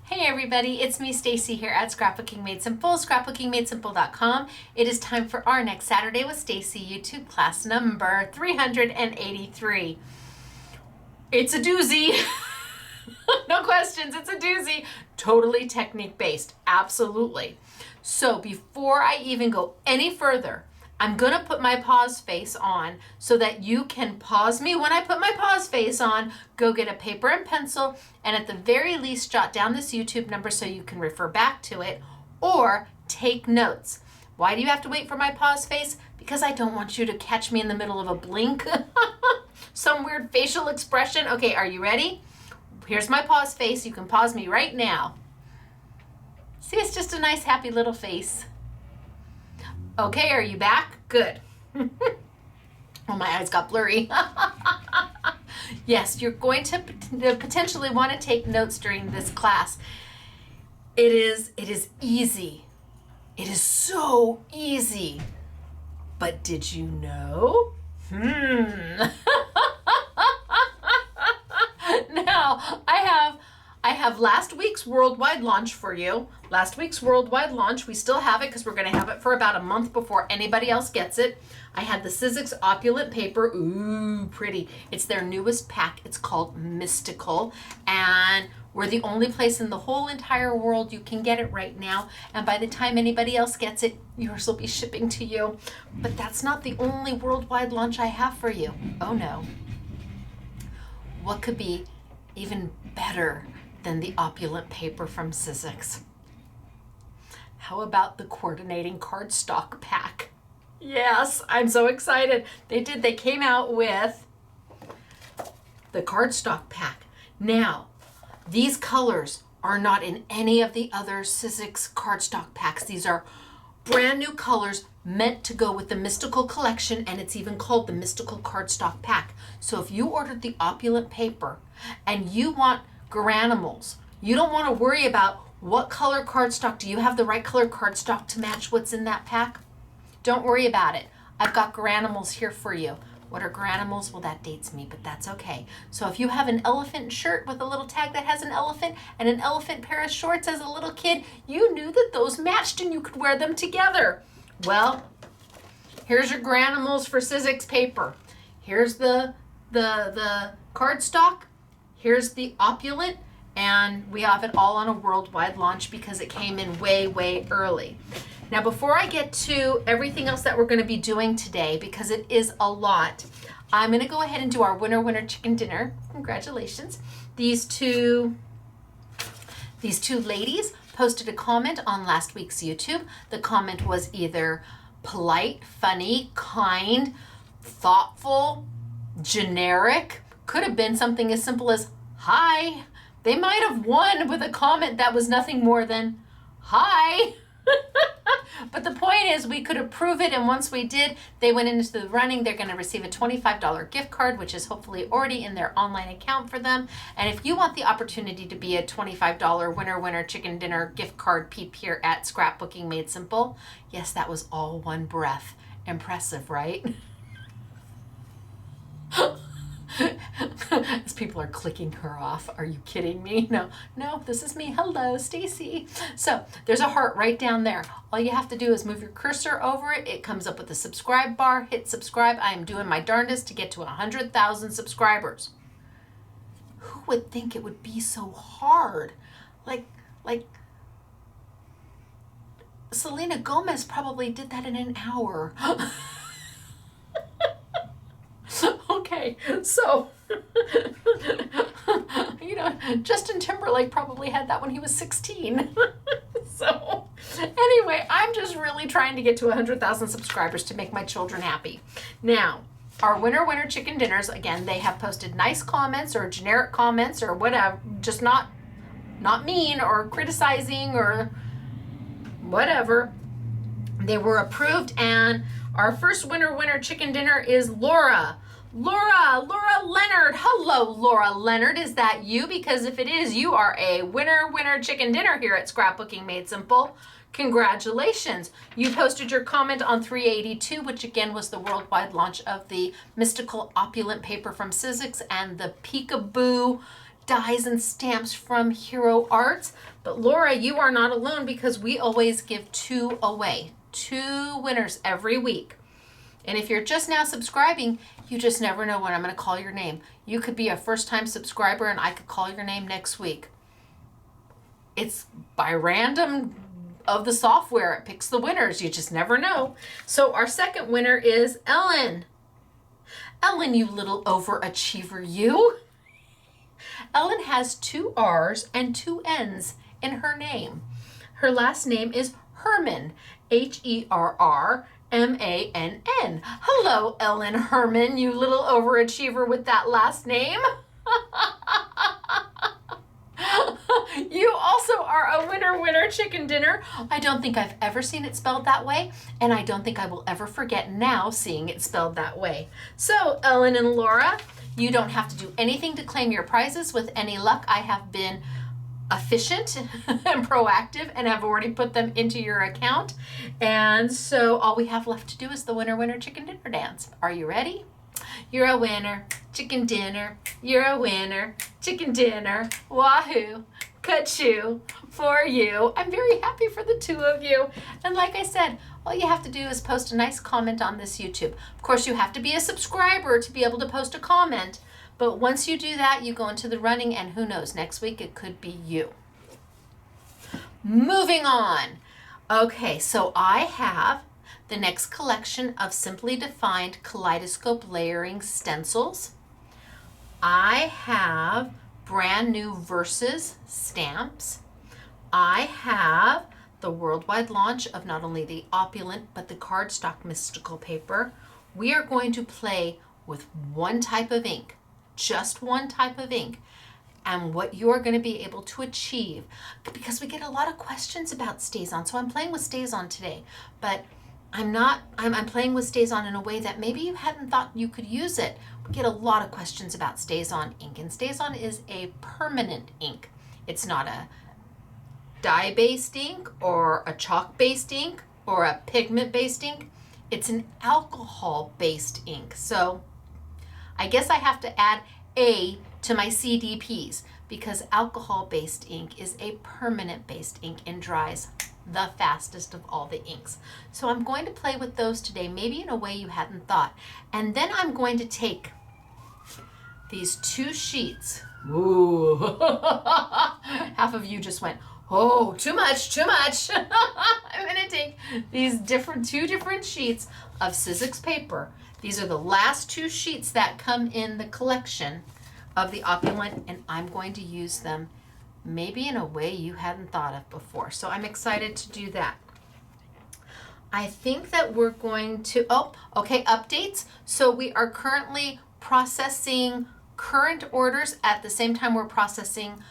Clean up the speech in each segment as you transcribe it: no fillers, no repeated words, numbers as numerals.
Hey everybody, it's me Stacy here at Scrapbooking Made Simple, scrapbookingmadesimple.com. It is time for our next Saturday with Stacy YouTube class number 383. It's a doozy. No questions, it's a doozy. Totally technique based, absolutely. So before I even go any further, I'm gonna put my pause face on so that you can pause me when I put my pause face on, go get a paper and pencil, and at the very least jot down this YouTube number so you can refer back to it or take notes. Why do you have to wait for my pause face? Because I don't want you to catch me in the middle of a blink, some weird facial expression. Okay, are you ready? Here's my pause face. You can pause me right now. See, it's just a nice happy little face. Okay, are you back? Good. Oh, my eyes got blurry. Yes, you're going to potentially want to take notes during this class. It is easy. It is so easy. But did you know? Now, I have last week's worldwide launch for you. Last week's worldwide launch, we still have it because we're going to have it for about a month before anybody else gets it. I had the Sizzix Opulent Paper. Ooh, pretty. It's their newest pack. It's called Mystical, and we're the only place in the whole entire world you can get it right now. And by the time anybody else gets it, yours will be shipping to you. But that's not the only worldwide launch I have for you. Oh no. What could be even better than the opulent paper from Sizzix? How about the coordinating cardstock pack? Yes, I'm so excited. They came out with the cardstock pack. Now, these colors are not in any of the other Sizzix cardstock packs. These are brand new colors meant to go with the Mystical collection, and it's even called the Mystical Cardstock Pack. So if you ordered the opulent paper and you want granimals, you don't want to worry about what color cardstock. Do you have the right color cardstock to match what's in that pack? Don't worry about it. I've got granimals here for you. What are granimals? Well, that dates me, but that's okay. So if you have an elephant shirt with a little tag that has an elephant and an elephant pair of shorts as a little kid, you knew that those matched and you could wear them together. Well, here's your granimals for Sizzix paper. Here's the cardstock. Here's the opulent, and we have it all on a worldwide launch because it came in way, way early. Now, before I get to everything else that we're going to be doing today, because it is a lot, I'm going to go ahead and do our winner chicken dinner. Congratulations. These two ladies posted a comment on last week's YouTube. The comment was either polite, funny, kind, thoughtful, generic. Could have been something as simple as hi. They might have won with a comment that was nothing more than hi. But the point is, we could approve it, and once we did, they went into the running. They're going to receive a $25 gift card, which is hopefully already in their online account for them. And if you want the opportunity to be a $25 winner chicken dinner gift card peep here at Scrapbooking Made Simple, yes, that was all one breath. Impressive, right? As people are clicking her off. Are you kidding me? No, this is me. Hello, Stacy. So there's a heart right down there. All you have to do is move your cursor over it. It comes up with the subscribe bar. Hit subscribe. I am doing my darndest to get to 100,000 subscribers. Who would think it would be so hard? Like Selena Gomez probably did that in an hour. Okay, so, Justin Timberlake probably had that when he was 16. So, anyway, I'm just really trying to get to 100,000 subscribers to make my children happy. Now, our winner chicken dinners, again, they have posted nice comments or generic comments or whatever, just not mean or criticizing or whatever. They were approved, and our first winner chicken dinner is Laura Leonard. Hello, Laura Leonard. Is that you? Because if it is, you are a winner chicken dinner here at Scrapbooking Made Simple. Congratulations. You posted your comment on 382, which again was the worldwide launch of the Mystical Opulent Paper from Sizzix and the Peekaboo dies and stamps from Hero Arts. But Laura, you are not alone because we always give 2 away. 2 winners every week. And if you're just now subscribing, you just never know when I'm going to call your name. You could be a first-time subscriber and I could call your name next week. It's by random of the software. It picks the winners. You just never know. So our second winner is Ellen. Ellen, you little overachiever, you. Ellen has 2 R's and 2 N's in her name. Her last name is Herman, Herrmann. Hello, Ellen Herman, you little overachiever with that last name. You also are a winner chicken dinner. I don't think I've ever seen it spelled that way, and I don't think I will ever forget now seeing it spelled that way. So, Ellen and Laura, you don't have to do anything to claim your prizes. With any luck, I have been efficient and proactive and have already put them into your account. And so all we have left to do is the winner chicken dinner dance. Are you ready? You're a winner, chicken dinner. You're a winner, chicken dinner. Wahoo, ka-choo for you. I'm very happy for the 2 of you. And like I said, all you have to do is post a nice comment on this YouTube. Of course, you have to be a subscriber to be able to post a comment. But once you do that, you go into the running, and who knows, next week it could be you. Moving on. Okay, so I have the next collection of Simply Defined Kaleidoscope Layering Stencils. I have brand new Verses stamps. I have the worldwide launch of not only the Opulent, but the Cardstock Mystical Paper. We are going to play with one type of ink. Just one type of ink, and what you're going to be able to achieve, because we get a lot of questions about StazOn. So I'm playing with StazOn today, but I'm playing with StazOn in a way that maybe you hadn't thought you could use it. We get a lot of questions about StazOn ink, and StazOn is a permanent ink. It's not a dye-based ink or a chalk-based ink or a pigment-based ink. It's an alcohol-based ink. So I guess I have to add A to my CDPs because alcohol-based ink is a permanent-based ink and dries the fastest of all the inks. So I'm going to play with those today, maybe in a way you hadn't thought. And then I'm going to take these 2 sheets. Ooh, half of you just went, oh, too much. I'm gonna take these 2 different sheets of Sizzix paper. These are the last 2 sheets that come in the collection of the Opulent, and I'm going to use them maybe in a way you hadn't thought of before. So I'm excited to do that. I think that we're going to, updates. So we are currently processing current orders at the same time we're processing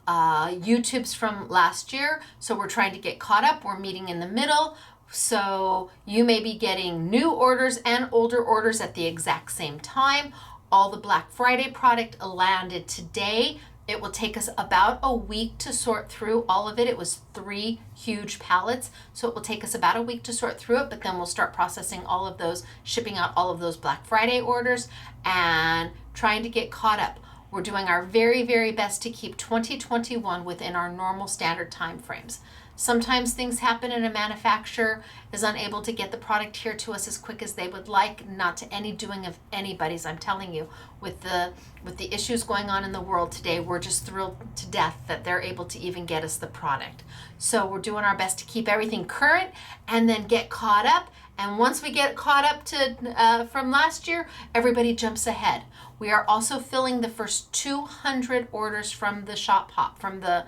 YouTubes from last year. So we're trying to get caught up. We're meeting in the middle. So you may be getting new orders and older orders at the exact same time. All the Black Friday product landed today. It will take us about a week to sort through all of it. It was 3 huge pallets, so it will take us about a week to sort through it, but then we'll start processing all of those, shipping out all of those Black Friday orders and trying to get caught up. We're doing our very, very best to keep 2021 within our normal standard time frames. Sometimes things happen and a manufacturer is unable to get the product here to us as quick as they would like, not to any doing of anybody's. I'm telling you, with the issues going on in the world today, we're just thrilled to death that they're able to even get us the product. So we're doing our best to keep everything current and then get caught up. And once we get caught up to from last year, everybody jumps ahead. We are also filling the first 200 orders from the shop hop, from the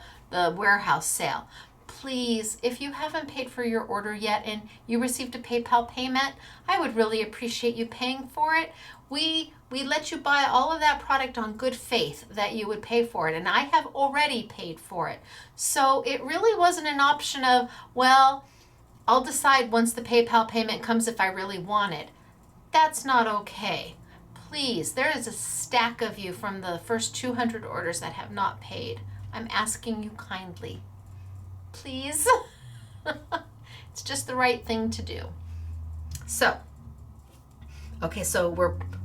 warehouse sale. Please, if you haven't paid for your order yet and you received a PayPal payment, I would really appreciate you paying for it. We let you buy all of that product on good faith that you would pay for it, and I have already paid for it. So it really wasn't an option of, well, I'll decide once the PayPal payment comes if I really want it. That's not okay. Please, there is a stack of you from the first 200 orders that have not paid. I'm asking you kindly. Please. It's just the right thing to do. So,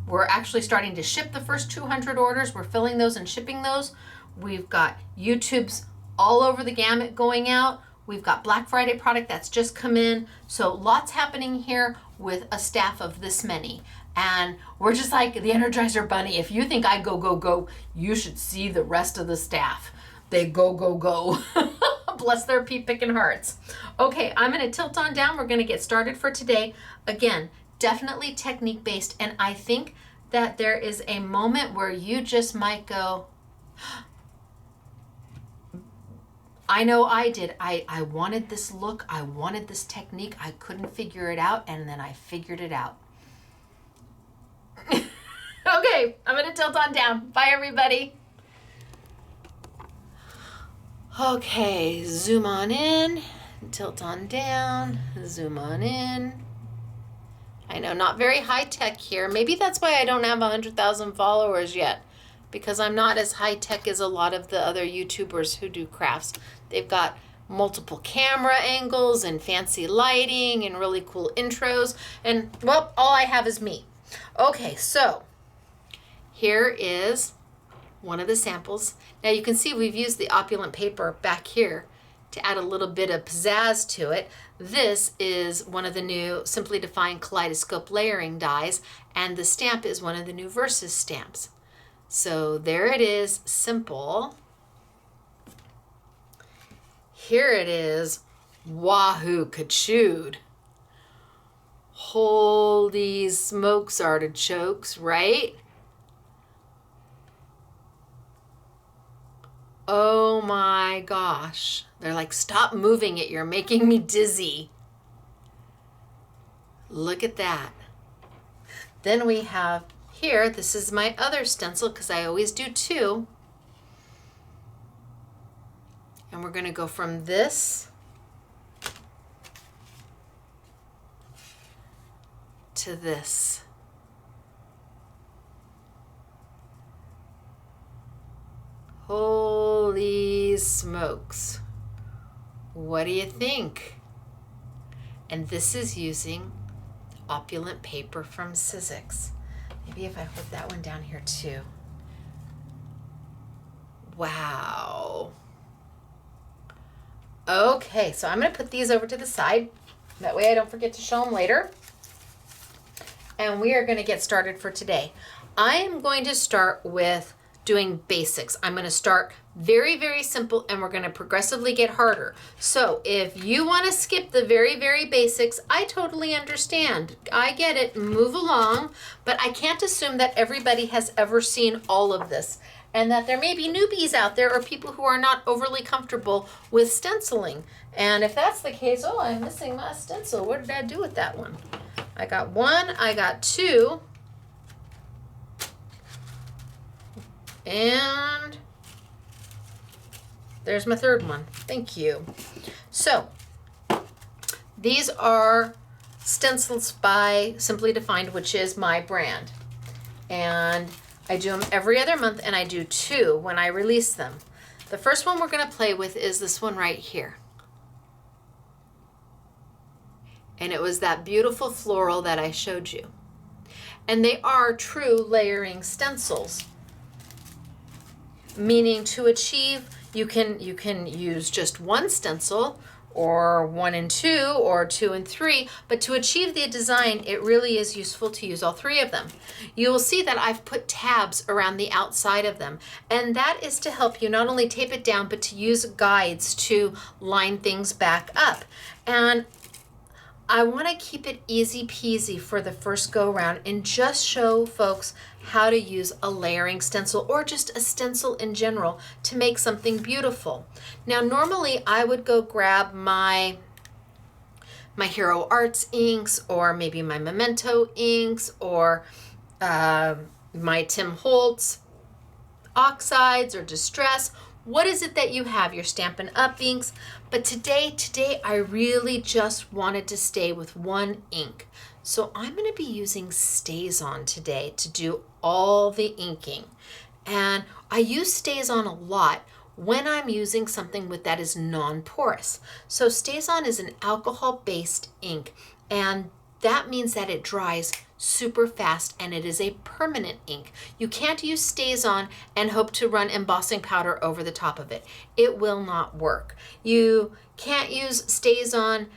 we're actually starting to ship the first 200 orders. We're filling those and shipping those. We've got YouTube's all over the gamut going out. We've got Black Friday product that's just come in. So lots happening here with a staff of this many. And we're just like the Energizer Bunny. If you think I go, go, go, you should see the rest of the staff. They go, go, go. Bless their pea-picking hearts. Okay, I'm gonna tilt on down. We're gonna get started for today. Again, definitely technique-based. And I think that there is a moment where you just might go, I know I did. I wanted this look. I wanted this technique. I couldn't figure it out. And then I figured it out. Okay, I'm going to tilt on down. Bye, everybody. Okay, zoom on in, tilt on down, zoom on in. I know, not very high tech here. Maybe that's why I don't have 100,000 followers yet, because I'm not as high tech as a lot of the other YouTubers who do crafts. They've got multiple camera angles and fancy lighting and really cool intros. And, well, all I have is me. Okay, so here is one of the samples. Now you can see we've used the opulent paper back here to add a little bit of pizzazz to it. This is one of the new Simply Defined Kaleidoscope layering dies, and the stamp is one of the new Versus stamps. So there it is, simple. Here it is, wahoo kachooed. Holy smokes artichokes, right? Oh my gosh. They're like, stop moving it. You're making me dizzy. Look at that. Then we have here, this is my other stencil because I always do two. And we're going to go from this to this. Holy smokes. What do you think? And this is using opulent paper from Sizzix. Maybe if I put that one down here too. Wow. Okay, so I'm going to put these over to the side. That way I don't forget to show them later. And we are going to get started for today. I am going to start with doing basics. I'm going to start very, very simple, and we're going to progressively get harder. So if you want to skip the very, very basics, I totally understand. I get it. Move along. But I can't assume that everybody has ever seen all of this, and that there may be newbies out there or people who are not overly comfortable with stenciling. And if that's the case, oh, I'm missing my stencil. What did I do with that one? I got one, I got two, and there's my third one. Thank you. So these are stencils by Simply Defined, which is my brand. And I do them every other month, and I do two when I release them. The first one we're going to play with is this one right here. And it was that beautiful floral that I showed you. And they are true layering stencils. Meaning to achieve, you can use just one stencil, or 1 and 2, or 2 and 3, but to achieve the design, it really is useful to use all three of them. You will see that I've put tabs around the outside of them, and that is to help you not only tape it down, but to use guides to line things back up. And I want to keep it easy peasy for the first go around and just show folks how to use a layering stencil or just a stencil in general to make something beautiful. Now, normally I would go grab my Hero Arts inks, or maybe my Memento inks, or my Tim Holtz oxides or distress. What is it that you have? You're Stampin' Up! Inks. But today I really just wanted to stay with one ink. So I'm going to be using StazOn today to do all the inking. And I use StazOn a lot when I'm using something that is non-porous. So StazOn is an alcohol-based ink, and that means that it dries super fast, and it is a permanent ink. You can't use StazOn and hope to run embossing powder over the top of it. It will not work. You can't use StazOn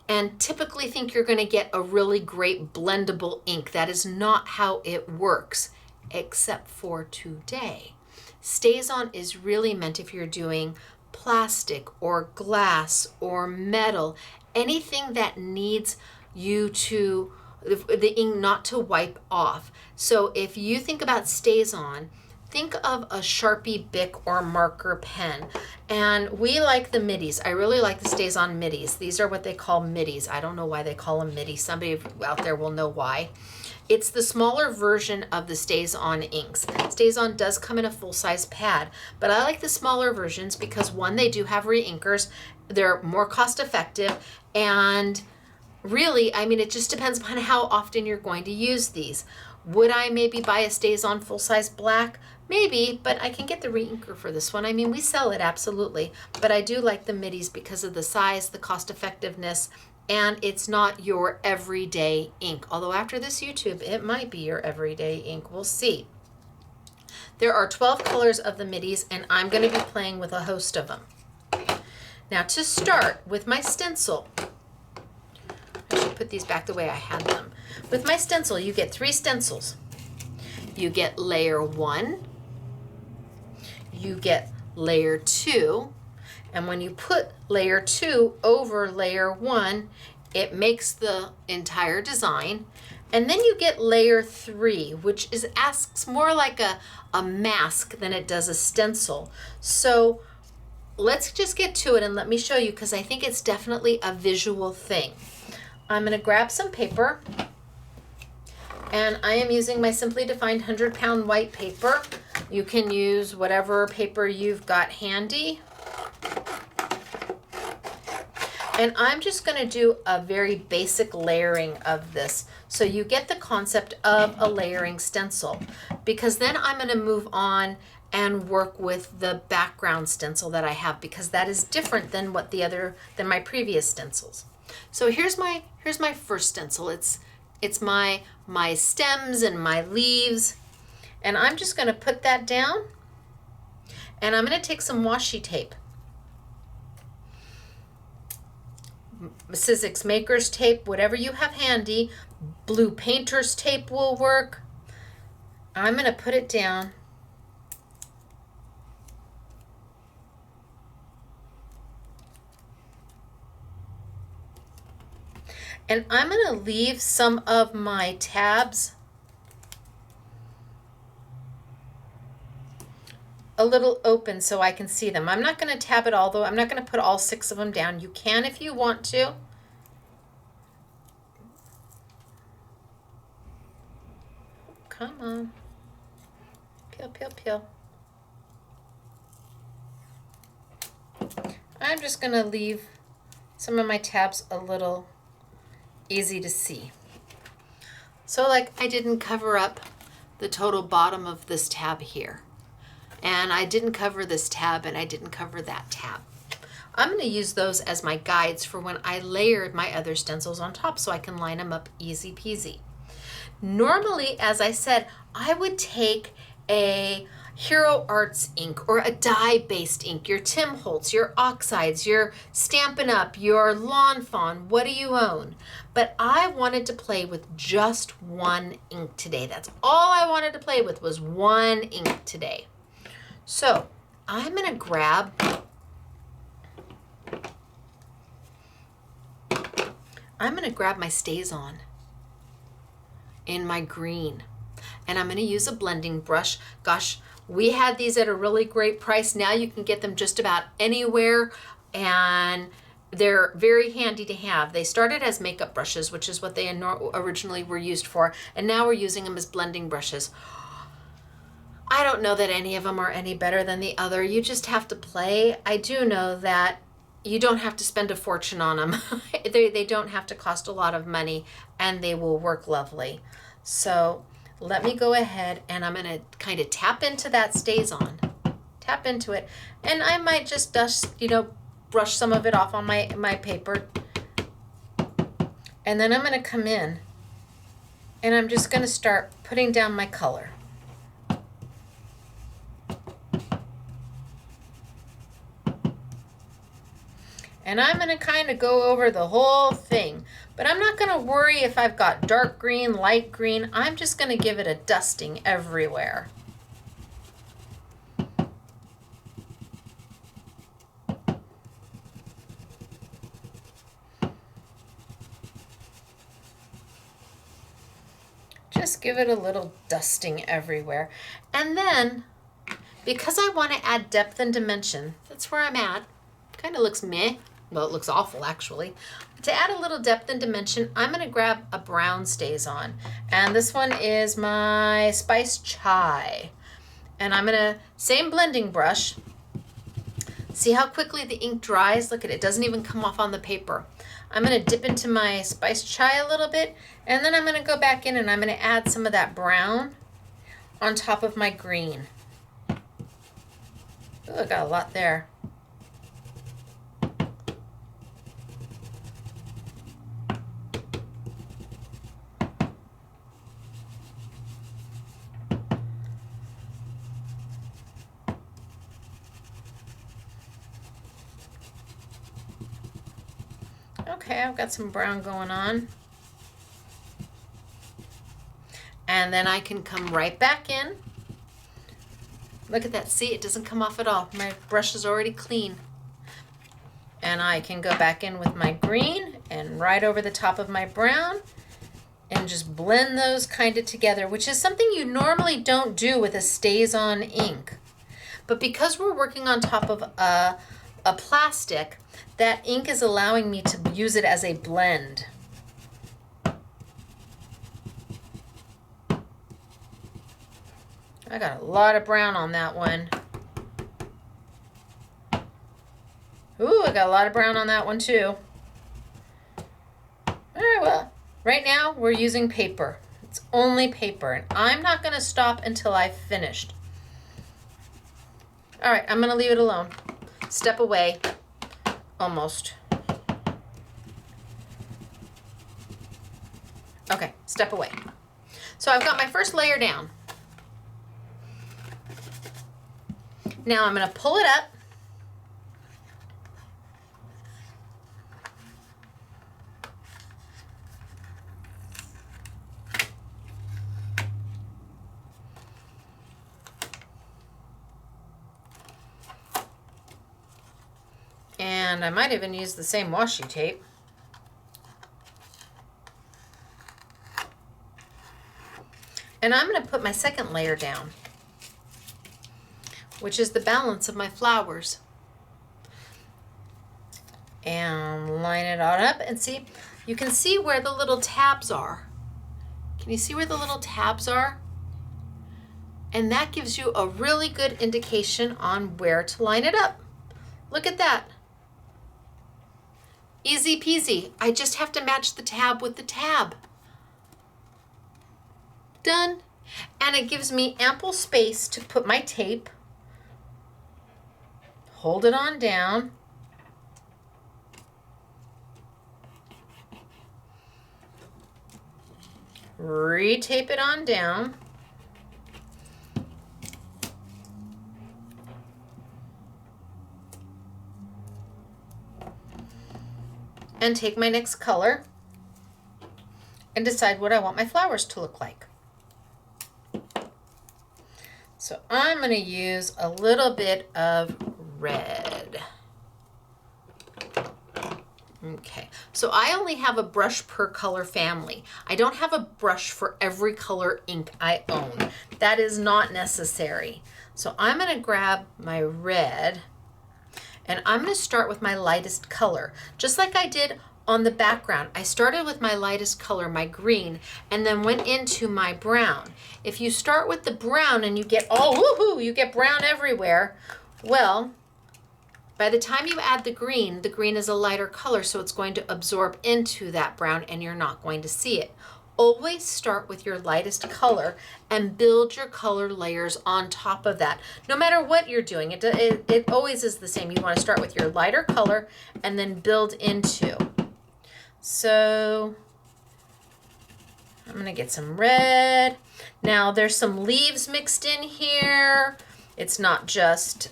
and typically think you're going to get a really great blendable ink. That is not how it works, except for today. StazOn is really meant if you're doing plastic or glass or metal, anything that needs you to, the ink not to wipe off. So if you think about StazOn, think of a Sharpie Bic or marker pen. And we like the Midis. I really like the StazOn Midis. These are what they call Midis. I don't know why they call them Midis. Somebody out there will know why. It's the smaller version of the StazOn inks. StazOn does come in a full-size pad, but I like the smaller versions because one, they do have re-inkers. They're more cost-effective, and really, I mean, it just depends upon how often you're going to use these. Would I maybe buy a StazOn full-size black? Maybe, but I can get the re-inker for this one. I mean, we sell it, absolutely, but I do like the Midis because of the size, the cost-effectiveness, and it's not your everyday ink. Although after this YouTube, it might be your everyday ink. We'll see. There are 12 colors of the Midis, and I'm going to be playing with a host of them. Now, to start with my stencil, I should put these back the way I had them. With my stencil, you get 3 stencils. You get layer 1, you get layer 2, and when you put layer 2 over layer 1, it makes the entire design. And then you get layer 3, which asks more like a mask than it does a stencil. So let's just get to it and let me show you, because I think it's definitely a visual thing. I'm going to grab some paper, and I am using my Simply Defined 100-pound white paper. You can use whatever paper you've got handy. And I'm just going to do a very basic layering of this, so you get the concept of a layering stencil, because then I'm going to move on and work with the background stencil that I have, because that is different than what than my previous stencils. So here's my first stencil. It's my stems and my leaves, and I'm just going to put that down, and I'm going to take some washi tape. Sizzix Maker's tape, whatever you have handy. Blue painter's tape will work. I'm going to put it down. And I'm going to leave some of my tabs a little open so I can see them. I'm not going to tab it all, though. I'm not going to put all 6 of them down. You can if you want to. Come on. Peel, peel, peel. I'm just going to leave some of my tabs a little easy to see. So like I didn't cover up the total bottom of this tab here. And I didn't cover this tab, and I didn't cover that tab. I'm going to use those as my guides for when I layered my other stencils on top, so I can line them up easy peasy. Normally, as I said, I would take a Hero Arts ink or a dye-based ink, your Tim Holtz, your oxides, your Stampin' Up, your Lawn Fawn, what do you own? But I wanted to play with just one ink today. That's all I wanted to play with, was one ink today. So I'm going to grab my StazOn in my green, and I'm going to use a blending brush. Gosh, we had these at a really great price. Now you can get them just about anywhere, and they're very handy to have. They started as makeup brushes, which is what they originally were used for, and now we're using them as blending brushes. I don't know that any of them are any better than the other. You just have to play. I do know that you don't have to spend a fortune on them. They don't have to cost a lot of money, and they will work lovely. So let me go ahead, and I'm going to kind of tap into that StazOn. Tap into it. And I might just brush some of it off on my paper. And then I'm going to come in And I'm just going to start putting down my color. And I'm going to kind of go over the whole thing. But I'm not going to worry if I've got dark green, light green. I'm just going to give it a dusting everywhere. Just give it a little dusting everywhere. And then, because I want to add depth and dimension, that's where I'm at. Kind of looks meh. Well, it looks awful, actually. To add a little depth and dimension, I'm going to grab a brown StazOn. And this one is my Spice Chai. And I'm going to, same blending brush. See how quickly the ink dries? Look at it, it doesn't even come off on the paper. I'm going to dip into my Spice Chai a little bit, and then I'm going to go back in and I'm going to add some of that brown on top of my green. Ooh, I got a lot there. Okay, I've got some brown going on. And then I can come right back in. Look at that, see, it doesn't come off at all. My brush is already clean. And I can go back in with my green and right over the top of my brown and just blend those kind of together, which is something you normally don't do with a StazOn ink. But because we're working on top of a plastic, that ink is allowing me to use it as a blend. I got a lot of brown on that one. Ooh, I got a lot of brown on that one too. All right, well, right now we're using paper. It's only paper, and I'm not going to stop until I've finished. All right, I'm going to leave it alone. Step away. Almost. Okay, step away. So I've got my first layer down. Now I'm going to pull it up. And I might even use the same washi tape. And I'm going to put my second layer down, which is the balance of my flowers. And line it all up and see, you can see where the little tabs are. Can you see where the little tabs are? And that gives you a really good indication on where to line it up. Look at that. Easy peasy. I just have to match the tab with the tab. Done. And it gives me ample space to put my tape, hold it on down, retape it on down, and take my next color and decide what I want my flowers to look like. So I'm going to use a little bit of red. Okay, so I only have a brush per color family. I don't have a brush for every color ink I own. That is not necessary. So I'm going to grab my red, and I'm going to start with my lightest color. Just like I did on the background, I started with my lightest color, my green, and then went into my brown. If you start with the brown and you get, oh, woohoo, you get brown everywhere, well, by the time you add the green is a lighter color, so it's going to absorb into that brown and you're not going to see it. Always start with your lightest color and build your color layers on top of that. No matter what you're doing, it always is the same. You want to start with your lighter color and then build into. So I'm gonna get some red. Now there's some leaves mixed in here. It's not just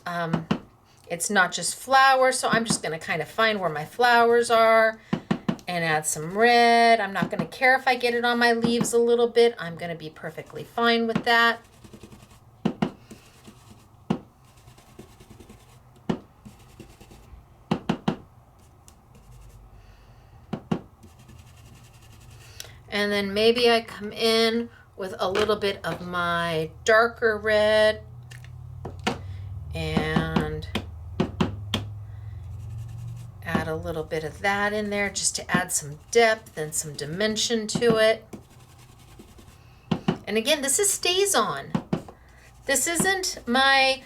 flowers, so I'm just gonna kind of find where my flowers are and add some red. I'm not gonna care if I get it on my leaves a little bit. I'm gonna be perfectly fine with that. And then maybe I come in with a little bit of my darker red and add a little bit of that in there just to add some depth and some dimension to it. And again, this is StazOn. This isn't my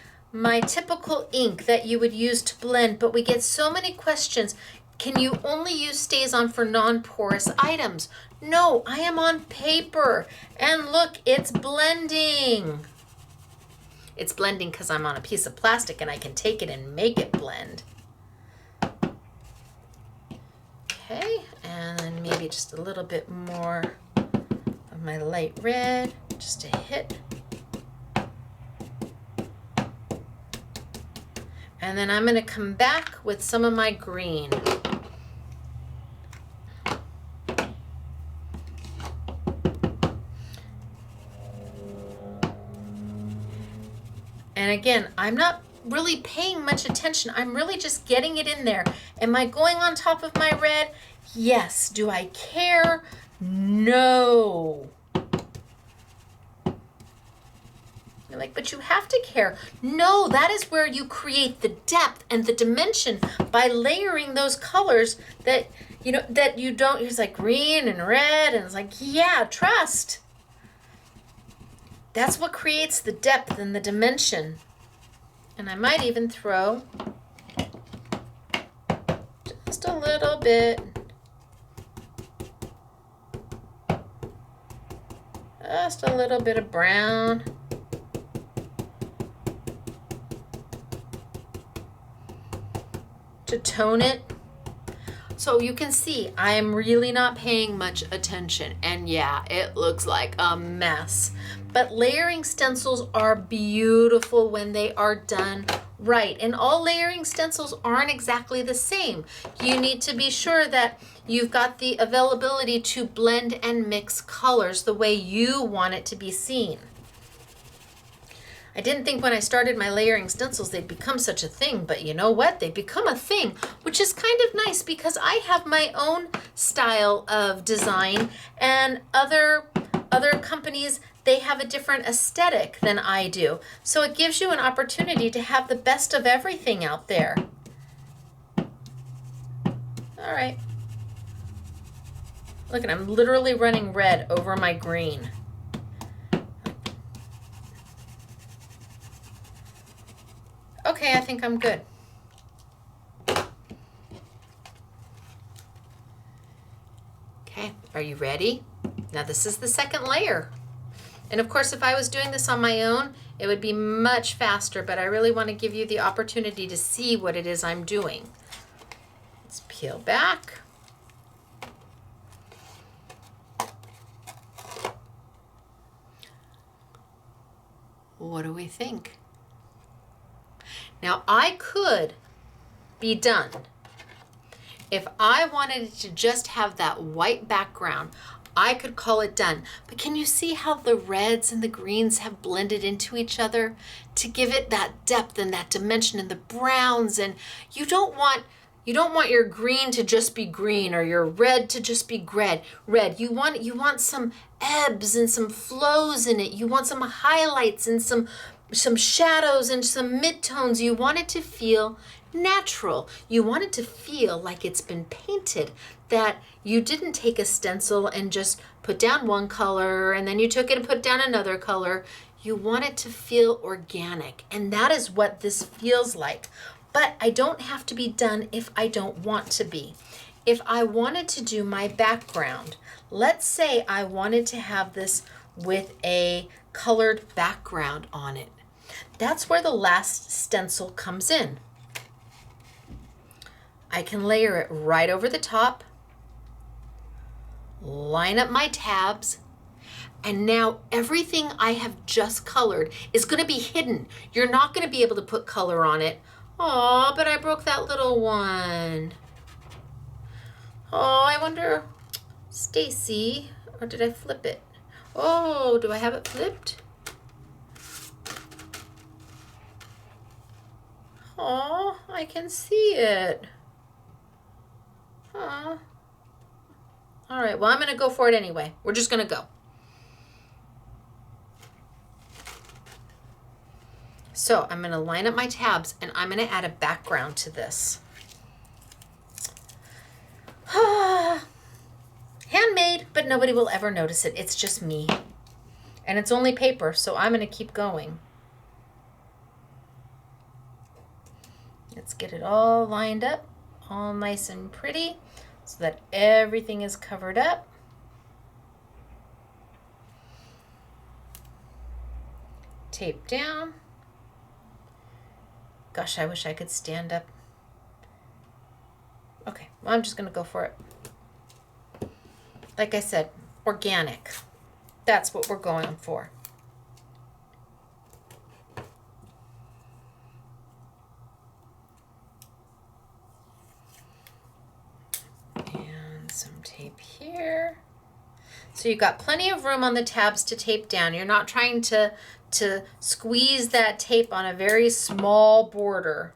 typical ink that you would use to blend, but we get so many questions. Can you only use StazOn for non-porous items? No, I am on paper. And look, it's blending. It's blending because I'm on a piece of plastic and I can take it and make it blend. Okay, and then maybe just a little bit more of my light red, just a hit. And then I'm going to come back with some of my green. And again, I'm not really paying much attention. I'm really just getting it in there. Am I going on top of my red? Yes. Do I care? No. You're like, but you have to care. No, that is where you create the depth and the dimension by layering those colors that, you know, that you don't, it's like green and red, and it's like, yeah, trust. That's what creates the depth and the dimension. And I might even throw just a little bit. Just a little bit of brown. To tone it. So you can see I'm really not paying much attention, and yeah, it looks like a mess. But layering stencils are beautiful when they are done right, and all layering stencils aren't exactly the same. You need to be sure that you've got the availability to blend and mix colors the way you want it to be seen. I didn't think when I started my layering stencils they'd become such a thing, but you know what? They become a thing, which is kind of nice because I have my own style of design, and other companies, they have a different aesthetic than I do. So it gives you an opportunity to have the best of everything out there. All right. Look, I'm literally running red over my green. Okay, I think I'm good. Okay, are you ready? Now this is the second layer. And of course, if I was doing this on my own, it would be much faster, but I really want to give you the opportunity to see what it is I'm doing. Let's peel back. What do we think? Now, I could be done. If I wanted it to just have that white background, I could call it done. But can you see how the reds and the greens have blended into each other to give it that depth and that dimension, and the browns? And you don't want your green to just be green or your red to just be red. You want some ebbs and some flows in it. You want some highlights and some shadows and some midtones. You want it to feel natural. You want it to feel like it's been painted, that you didn't take a stencil and just put down one color and then you took it and put down another color. You want it to feel organic, and that is what this feels like. But I don't have to be done if I don't want to be. If I wanted to do my background, let's say I wanted to have this with a colored background on it. That's where the last stencil comes in. I can layer it right over the top, line up my tabs, And now everything I have just colored is gonna be hidden. You're not gonna be able to put color on it. Oh, but I broke that little one. Oh, I wonder, Stacy, or did I flip it? Oh, do I have it flipped? Oh, I can see it. Oh. All right, well, I'm gonna go for it anyway. We're just gonna go. So I'm gonna line up my tabs and I'm gonna add a background to this. Handmade, but nobody will ever notice it. It's just me. And it's only paper, so I'm gonna keep going. Let's get it all lined up, all nice and pretty, so that everything is covered up. Tape down. Gosh, I wish I could stand up. Okay, well, I'm just gonna go for it. Like I said, organic. That's what we're going for. And some tape here. So you've got plenty of room on the tabs to tape down. You're not trying to squeeze that tape on a very small border.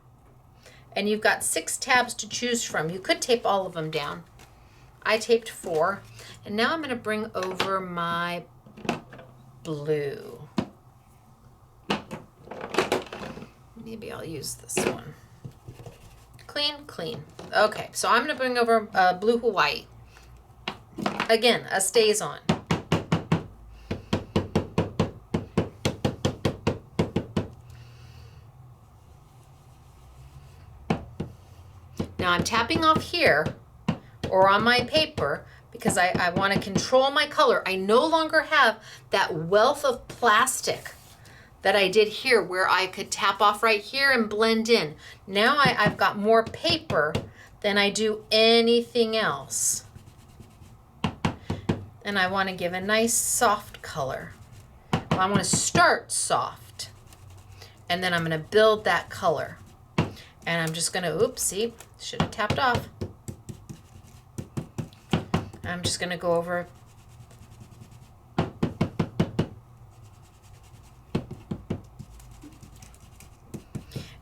And you've got 6 tabs to choose from. You could tape all of them down. I taped 4. And now I'm going to bring over my blue. Maybe I'll use this one. Clean, clean. Okay, so I'm going to bring over blue Hawaii. Again, a StazOn. Now I'm tapping off here or on my paper because I want to control my color. I no longer have that wealth of plastic that I did here where I could tap off right here and blend in. Now I've got more paper than I do anything else. And I want to give a nice soft color. Well, I want to start soft and then I'm going to build that color. And I'm just going to, oops, see, should have tapped off. I'm just going to go over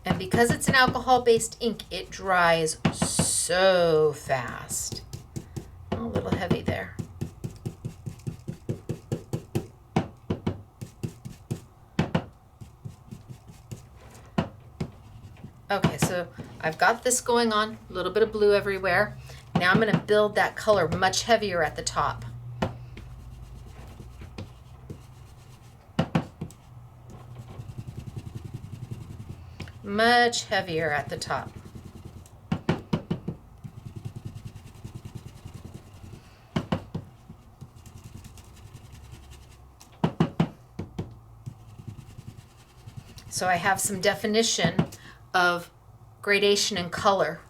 and because it's an alcohol-based ink, it dries so fast. Oh, a little heavy there. Okay, so I've got this going on, a little bit of blue everywhere. Now I'm going to build that color much heavier at the top. Much heavier at the top. So I have some definition of gradation and color.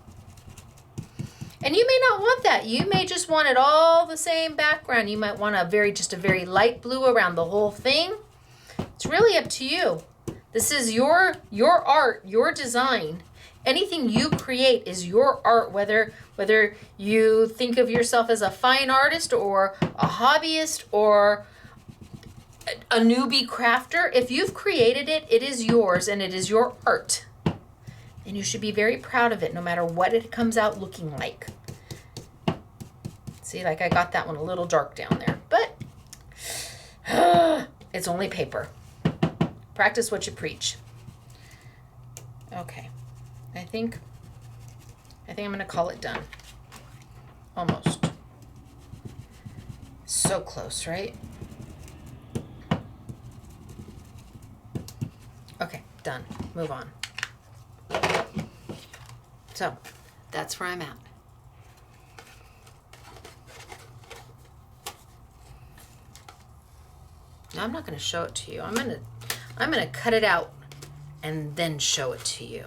And you may not want that. You may just want it all the same background. You might want just a very light blue around the whole thing. It's really up to you. This is your art, your design. Anything you create is your art, whether you think of yourself as a fine artist or a hobbyist or a newbie crafter. If you've created it, it is yours and it is your art. And you should be very proud of it no matter what it comes out looking like. See, like I got that one a little dark down there, but it's only paper. Practice what you preach. Okay, I think I'm gonna call it done. Almost. So close, right? Okay, done. Move on. So that's where I'm at. Now I'm not going to show it to you. I'm going to cut it out and then show it to you.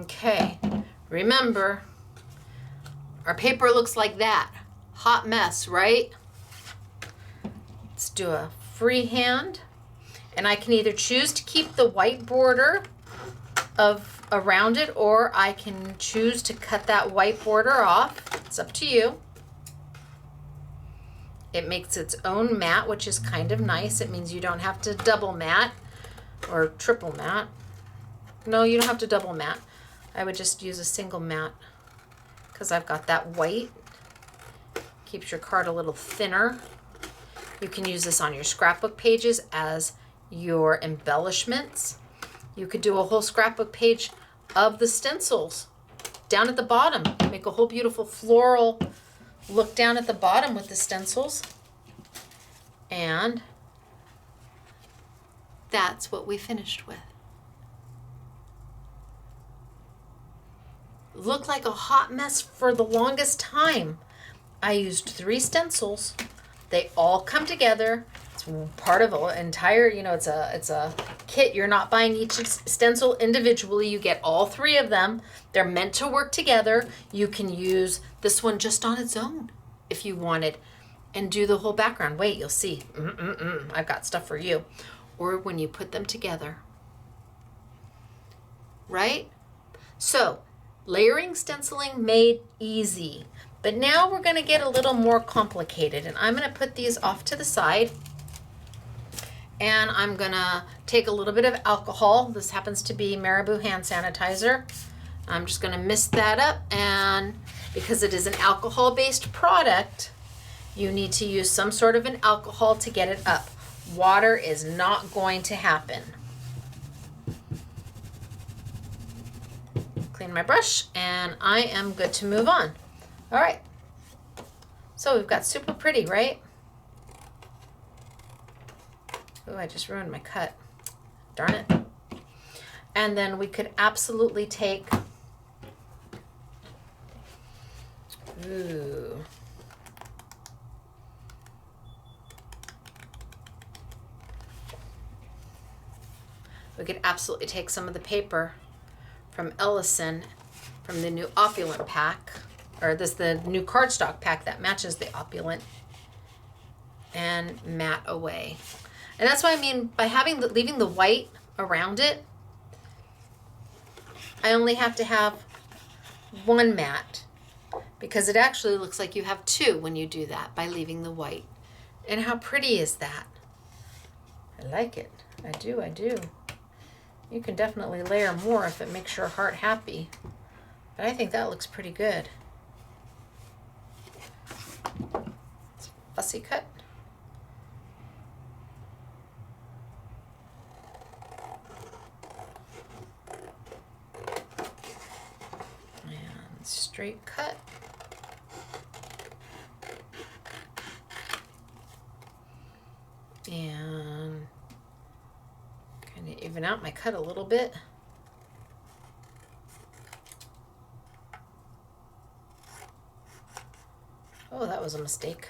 Okay, remember, our paper looks like that. Hot mess, right? Let's do a freehand. And I can either choose to keep the white border around it, or I can choose to cut that white border off. It's up to you. It makes its own mat, which is kind of nice. It means you don't have to double mat or triple mat. No, you don't have to double mat. I would just use a single mat because I've got that white. Keeps your card a little thinner. You can use this on your scrapbook pages as your embellishments. You could do a whole scrapbook page of the stencils down at the bottom. Make a whole beautiful floral look down at the bottom with the stencils. And that's what we finished with. Looked like a hot mess for the longest time. I used 3 stencils. They all come together. It's part of an entire, it's a kit. You're not buying each stencil individually. You get all 3 of them. They're meant to work together. You can use this one just on its own if you wanted and do the whole background. Wait, you'll see. I've got stuff for you. Or when you put them together. Right? So, layering stenciling made easy. But now we're going to get a little more complicated, and I'm going to put these off to the side, and I'm going to take a little bit of alcohol. This happens to be Marabou hand sanitizer. I'm just going to mist that up, and because it is an alcohol-based product, you need to use some sort of an alcohol to get it up. Water is not going to happen. Clean my brush, and I am good to move on. All right, so we've got super pretty, right? Oh, I just ruined my cut. Darn it. And then we could absolutely take, we could absolutely take some of the paper from Ellison from the new Opulent pack, or the new cardstock pack that matches the Opulent, and mat away. And that's what I mean by leaving the white around it. I only have to have 1 mat because it actually looks like you have 2 when you do that by leaving the white. And how pretty is that? I like it. I do. You can definitely layer more if it makes your heart happy. But I think that looks pretty good. Fussy cut. And straight cut. And kind of even out my cut a little bit. Oh, that was a mistake.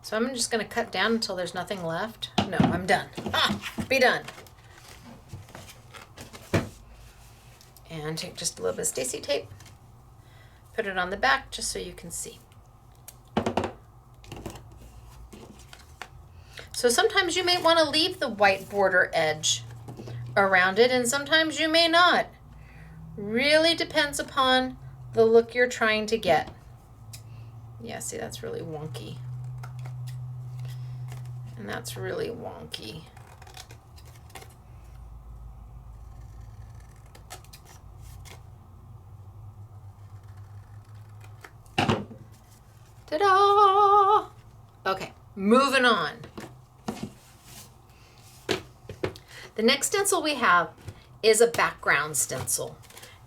So I'm just going to cut down until there's nothing left. No, I'm done. Be done. And take just a little bit of Stacy tape. Put it on the back just so you can see. So sometimes you may want to leave the white border edge around it, and sometimes you may not. Really depends upon the look you're trying to get. Yeah, see, that's really wonky. And that's really wonky. Ta-da! Okay, moving on. The next stencil we have is a background stencil.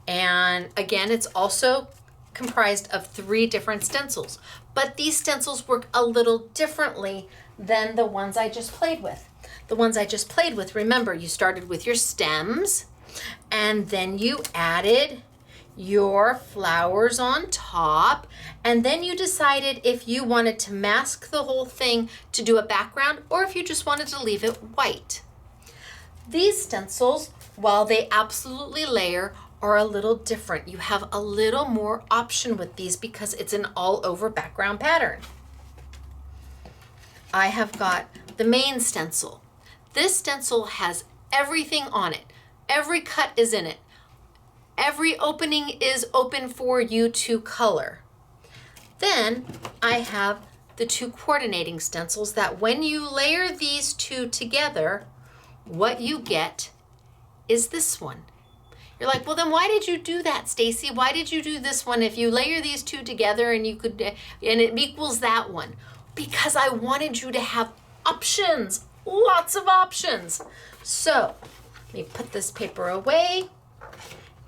And again, it's also comprised of 3 different stencils. But these stencils work a little differently than the ones I just played with. The ones I just played with, remember, you started with your stems, and then you added your flowers on top, and then you decided if you wanted to mask the whole thing to do a background or if you just wanted to leave it white. These stencils, while they absolutely layer, are a little different. You have a little more option with these because it's an all over background pattern. I have got the main stencil. This stencil has everything on it. Every cut is in it. Every opening is open for you to color. Then I have the two coordinating stencils that when you layer these two together, what you get is this one. You're like, well, then why did you do that, Stacy? Why did you do this one if you layer these two together and you could, and it equals that one? Because I wanted you to have options, lots of options. So let me put this paper away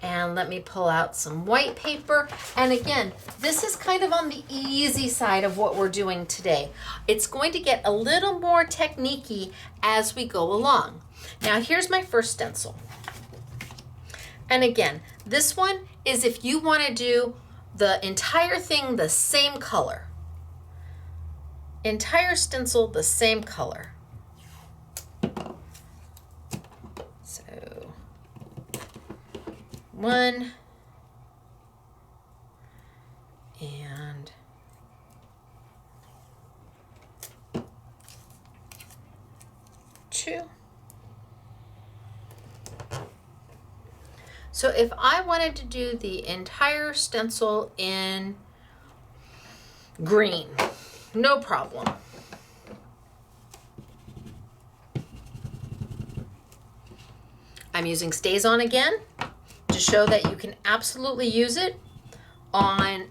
and let me pull out some white paper. And again, this is kind of on the easy side of what we're doing today. It's going to get a little more technique-y as we go along. Now here's my first stencil. And again, this one is if you want to do the entire thing the same color. Entire stencil the same color. So 1 and 2. So if I wanted to do the entire stencil in green, no problem. I'm using StazOn again to show that you can absolutely use it on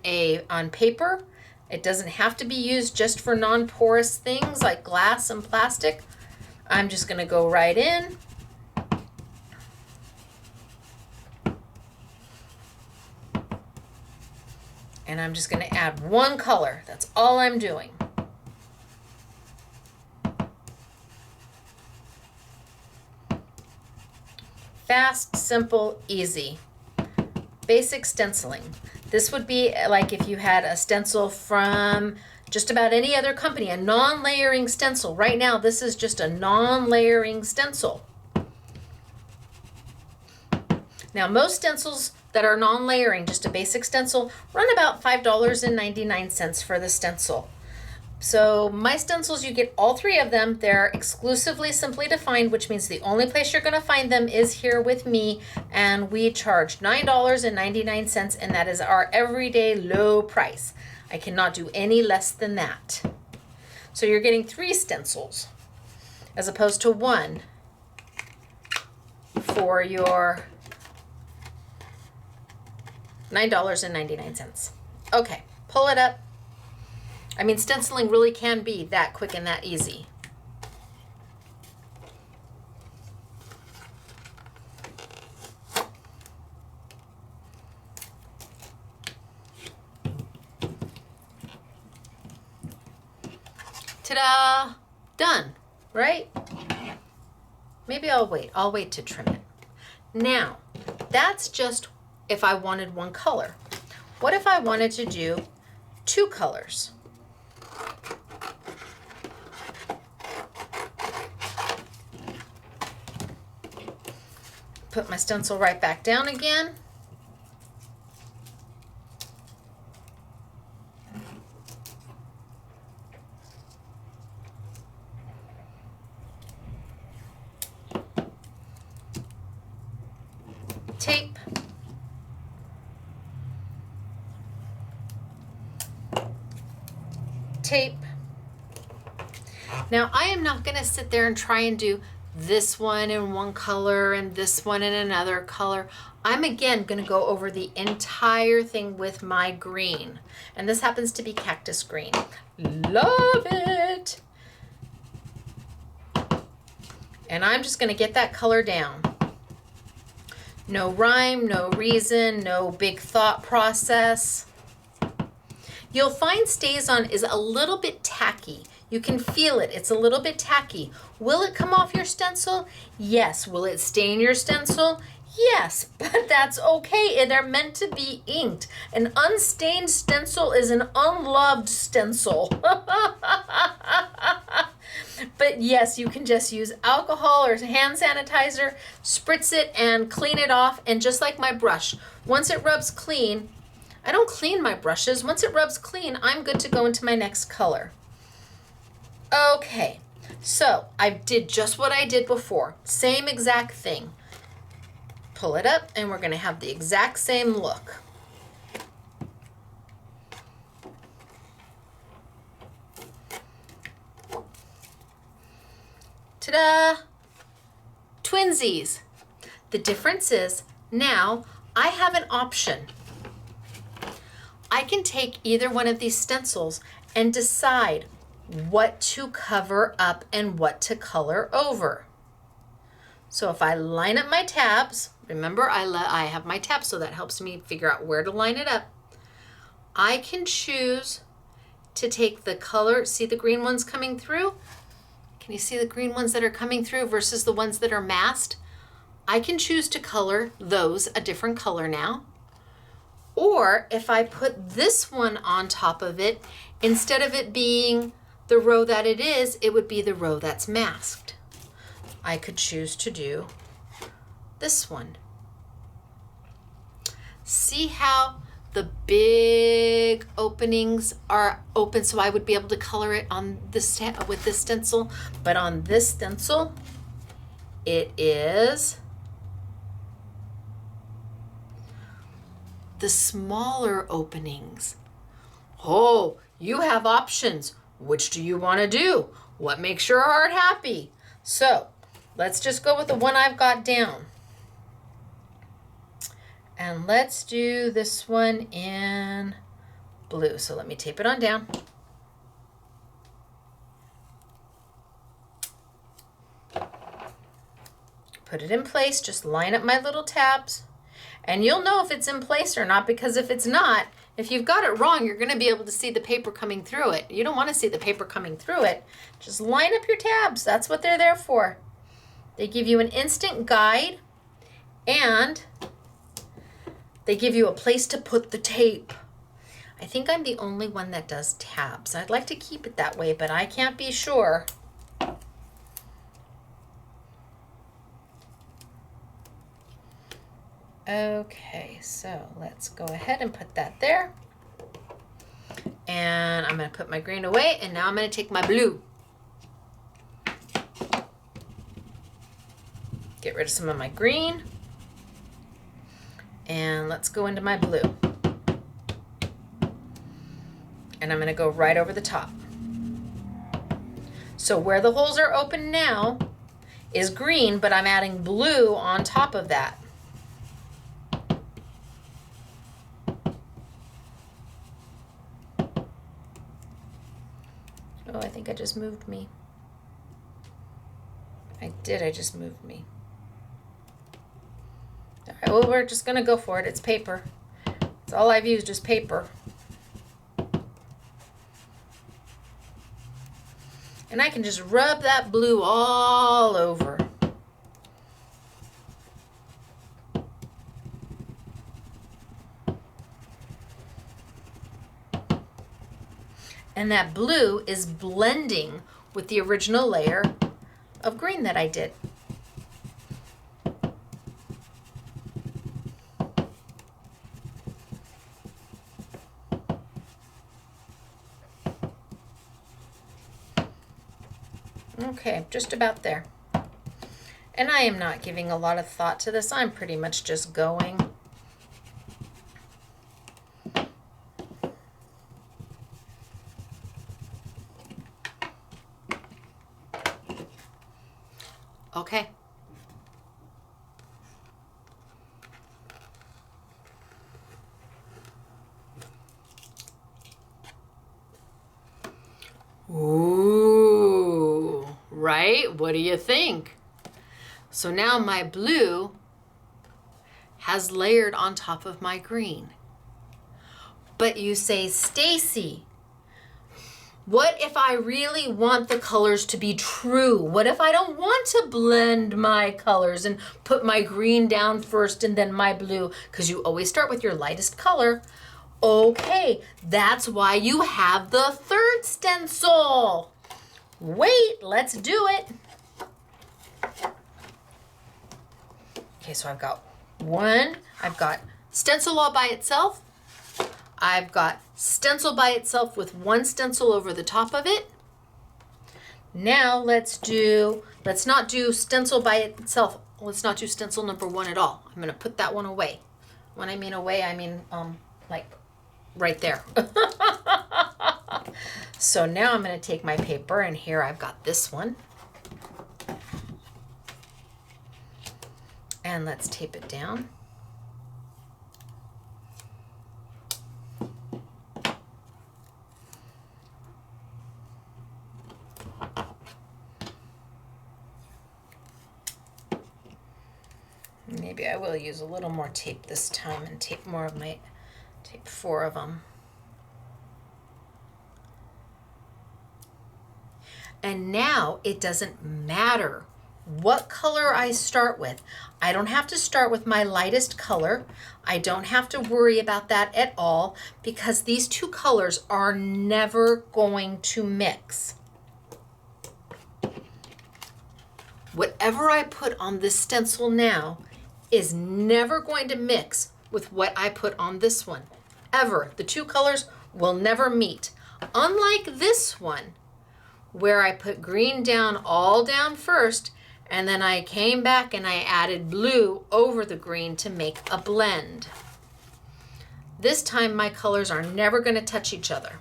paper. It doesn't have to be used just for non-porous things like glass and plastic. I'm just going to go right in. And I'm just going to add one color. That's all I'm doing. Fast, simple, easy. Basic stenciling. This would be like if you had a stencil from just about any other company, a non-layering stencil. Right now, this is just a non-layering stencil. Now, most stencils that are non-layering, just a basic stencil, run about $5.99 for the stencil. So my stencils, you get all three of them. They're exclusively Simply Defined, which means the only place you're going to find them is here with me, and we charge $9.99, and that is our everyday low price. I cannot do any less than that. So you're getting 3 stencils as opposed to 1 for your $9.99. Okay, pull it up. I mean, stenciling really can be that quick and that easy. Ta-da! Done, right? Maybe I'll wait to trim it. Now, that's just if I wanted one color. What if I wanted to do 2 colors? Put my stencil right back down again. Tape. Tape. Now I am not going to sit there and try and do this one in one color and this one in another color. I'm again going to go over the entire thing with my green. And this happens to be cactus green. Love it! And I'm just going to get that color down. No rhyme, no reason, no big thought process. You'll find StazOn is a little bit tacky. You can feel it. It's a little bit tacky. Will it come off your stencil? Yes. Will it stain your stencil? Yes, but that's okay. They're meant to be inked. An unstained stencil is an unloved stencil. But yes, you can just use alcohol or hand sanitizer, spritz it and clean it off. And just like my brush, once it rubs clean, I don't clean my brushes. Once it rubs clean, I'm good to go into my next color. Okay, so I did just what I did before. Same exact thing. Pull it up and we're gonna have the exact same look. Ta-da! Twinsies. The difference is now I have an option. I can take either one of these stencils and decide what to cover up and what to color over. So if I line up my tabs, remember I have my tabs, so that helps me figure out where to line it up. I can choose to take the color, see the green ones coming through? Can you see the green ones that are coming through versus the ones that are masked? I can choose to color those a different color now. Or if I put this one on top of it, instead of it being the row that it is, it would be the row that's masked. I could choose to do this one. See how the big openings are open, so I would be able to color it on this with this stencil, but on this stencil, it is the smaller openings. Oh, you have options. Which do you want to do? What makes your heart happy? So let's just go with the one I've got down. And let's do this one in blue. So let me tape it on down. Put it in place, just line up my little tabs. And you'll know if it's in place or not, because if it's not, if you've got it wrong, you're gonna be able to see the paper coming through it. You don't wanna see the paper coming through it. Just line up your tabs, that's what they're there for. They give you an instant guide and they give you a place to put the tape. I think I'm the only one that does tabs. I'd like to keep it that way, but I can't be sure. Okay, so let's go ahead and put that there. And I'm gonna put my green away, and now I'm gonna take my blue. Get rid of some of my green. And let's go into my blue. And I'm gonna go right over the top. So where the holes are open now is green, but I'm adding blue on top of that. Oh, I think I just moved me. I just moved me. All right, well, we're just gonna go for it. It's paper. It's all I've used is paper. And I can just rub that blue all over. And that blue is blending with the original layer of green that I did. Okay, just about there. And I am not giving a lot of thought to this. I'm pretty much just going. Okay. Ooh, right? What do you think? So now my blue has layered on top of my green. But you say, Stacy, What if I really want the colors to be true? What if I don't want to blend my colors and put my green down first and then my blue? Because you always start with your lightest color. Okay, that's why you have the third stencil. Wait, let's do it. Okay, so I've got one. I've got stencil all by itself. I've got stencil by itself with one stencil over the top of it. Now let's not do stencil by itself. Let's not do stencil number one at all. I'm gonna put that one away. When I mean away, I mean like right there. So now I'm gonna take my paper, and here I've got this one. And let's tape it down. Maybe I will use a little more tape this time and tape four of them. And now it doesn't matter what color I start with. I don't have to start with my lightest color. I don't have to worry about that at all because these two colors are never going to mix. Whatever I put on this stencil now is never going to mix with what I put on this one. Ever. The two colors will never meet. Unlike this one, where I put green down all down first, and then I came back and I added blue over the green to make a blend. This time my colors are never going to touch each other.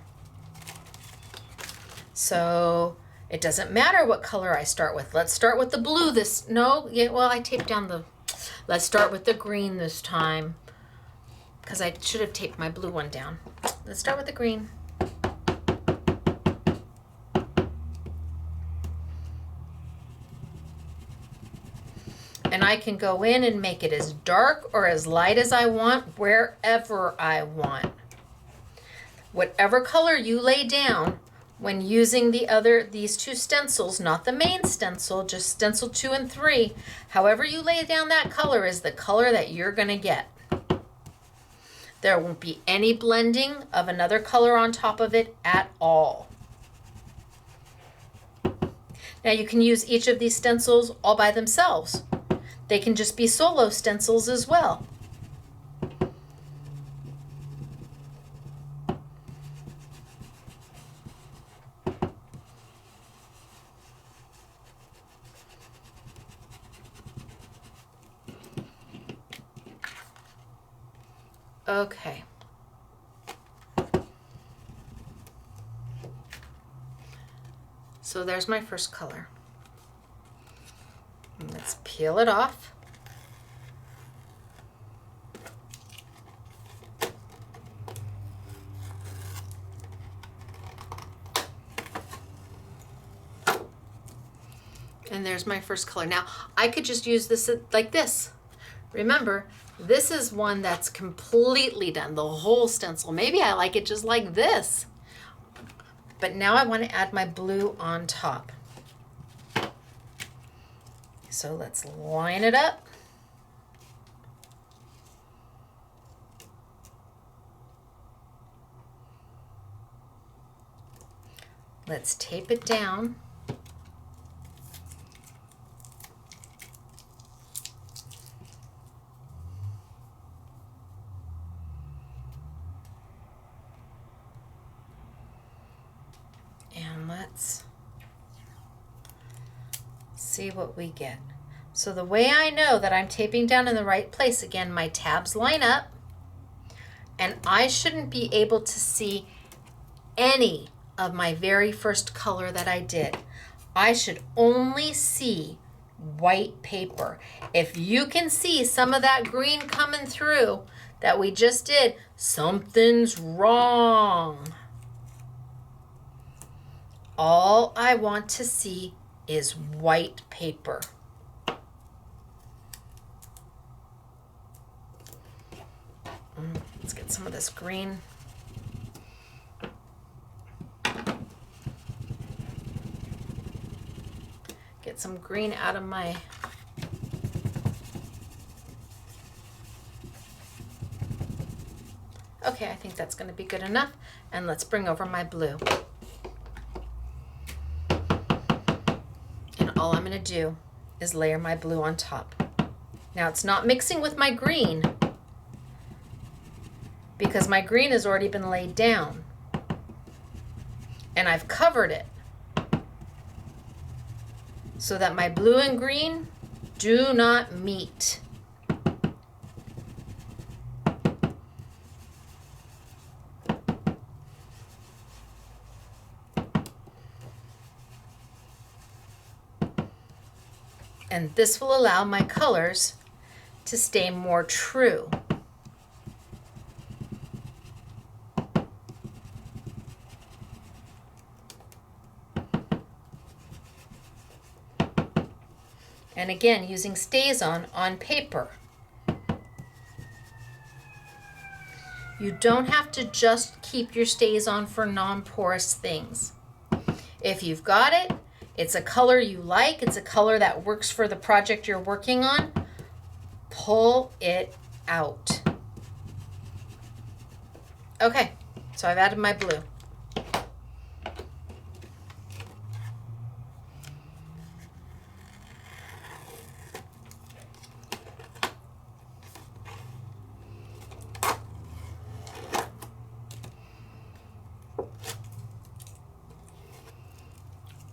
So it doesn't matter what color I start with. Let's start with the blue I taped down the... Let's start with the green this time, because I should have taped my blue one down. Let's start with the green. And I can go in and make it as dark or as light as I want, wherever I want. Whatever color you lay down when using these two stencils, not the main stencil, just stencil 2 and 3, however you lay down that color is the color that you're gonna get. There won't be any blending of another color on top of it at all. Now you can use each of these stencils all by themselves. They can just be solo stencils as well. Okay. So there's my first color. Let's peel it off. And there's my first color. Now, I could just use this like this. Remember, this is one that's completely done, the whole stencil. Maybe I like it just like this. But now I want to add my blue on top. So let's line it up. Let's tape it down. And let's see what we get. So the way I know that I'm taping down in the right place, again, my tabs line up, and I shouldn't be able to see any of my very first color that I did. I should only see white paper. If you can see some of that green coming through that we just did, something's wrong. All I want to see is white paper. Let's get some of this green. get some green out of my okay, I think that's going to be good enough. And let's bring over my blue. And all I'm going to do is layer my blue on top. Now it's not mixing with my green because my green has already been laid down and I've covered it so that my blue and green do not meet. And this will allow my colors to stay more true. And again, using StazOn on paper. You don't have to just keep your StazOn for non-porous things. If you've got it, it's a color you like, it's a color that works for the project you're working on, pull it out. Okay, so I've added my blue.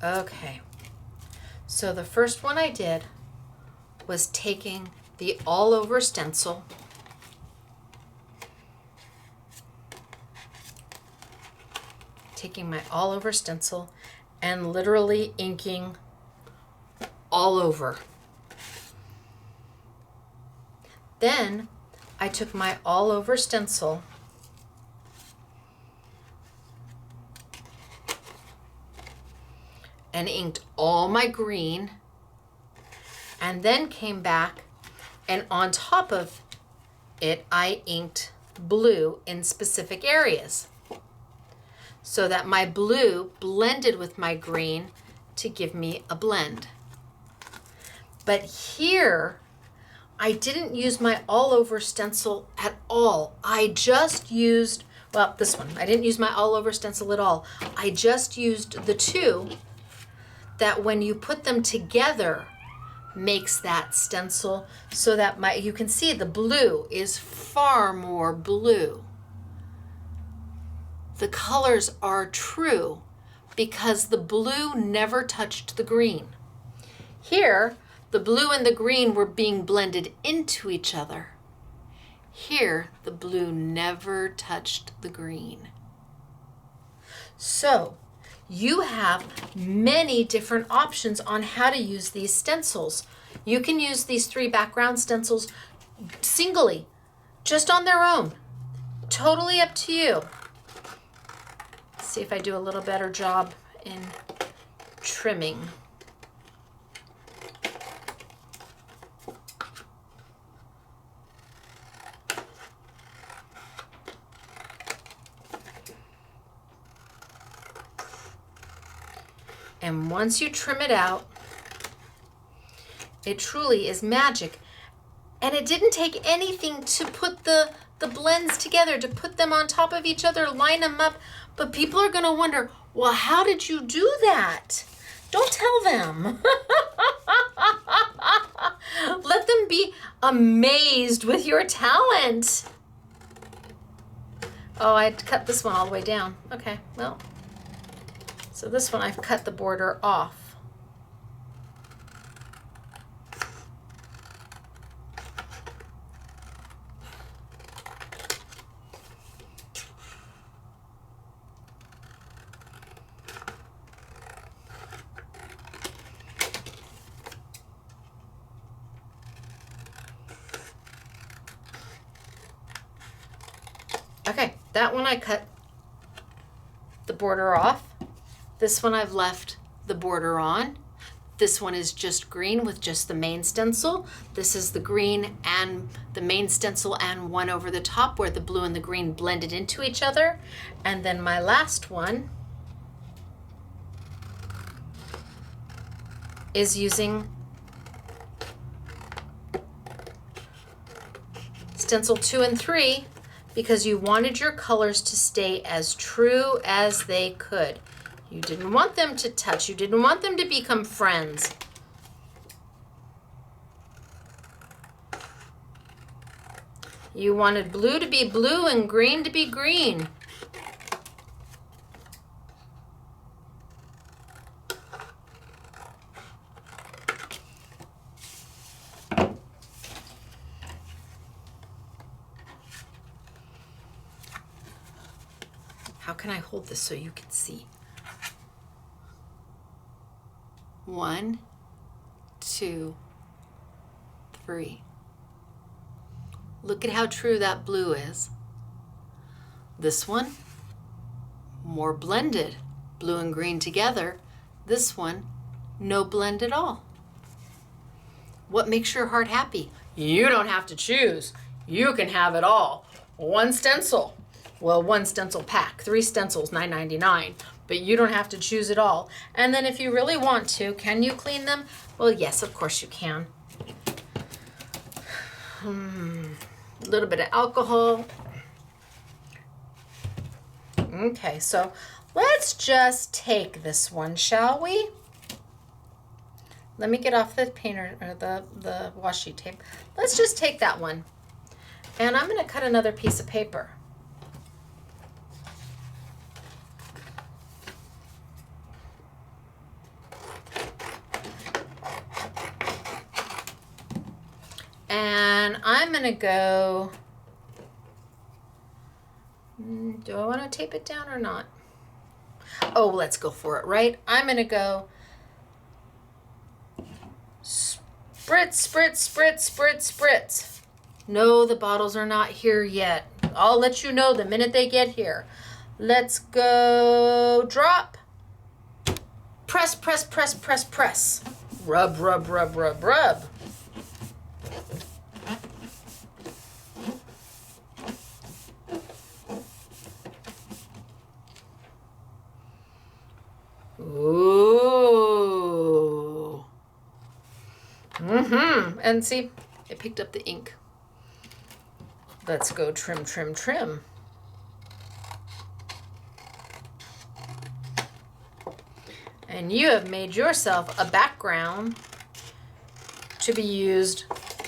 Okay, so the first one I did was taking the all over stencil and literally inking all over. Then I took my all over stencil and inked all my green, and then came back and on top of it I inked blue in specific areas so that my blue blended with my green to give me a blend. But here I didn't use my all over stencil at all. I just used, well, this one, I didn't use my all over stencil at all. I just used the two that when you put them together makes that stencil so that you can see the blue is far more blue. The colors are true because the blue never touched the green. Here, the blue and the green were being blended into each other. Here, the blue never touched the green. So, you have many different options on how to use these stencils. You can use these 3 background stencils singly, just on their own. Totally up to you. Let's see if I do a little better job in trimming. And once you trim it out, it truly is magic. And it didn't take anything to put the blends together, to put them on top of each other, line them up. But people are going to wonder, well, how did you do that? Don't tell them. Let them be amazed with your talent. Oh, I had to cut this one all the way down. Okay, well. So this one I've cut the border off. Okay, that one I cut the border off. This one I've left the border on. This one is just green with just the main stencil. This is the green and the main stencil and one over the top where the blue and the green blended into each other. And then my last one is using stencil 2 and 3 because you wanted your colors to stay as true as they could. You didn't want them to touch. You didn't want them to become friends. You wanted blue to be blue and green to be green. How can I hold this so you can see? 1, 2, 3. Look at how true that blue is. This one, more blended, blue and green together. This one, no blend at all. What makes your heart happy? You don't have to choose. You can have it all. One stencil. Well, one stencil pack, 3 stencils, $9.99, but you don't have to choose it all. And then if you really want to, can you clean them? Well, yes, of course you can. A little bit of alcohol. Okay, so let's just take this one, shall we? Let me get off the painter or the washi tape. Let's just take that one. And I'm going to cut another piece of paper. And I'm going to go, do I want to tape it down or not? Oh, let's go for it, right? I'm going to go spritz, spritz, spritz, spritz, spritz. No, the bottles are not here yet. I'll let you know the minute they get here. Let's go drop. Press, press, press, press, press. Rub, rub, rub, rub, rub. Ooh. And see, it picked up the ink. Let's go trim, trim, trim. And you have made yourself a background to be used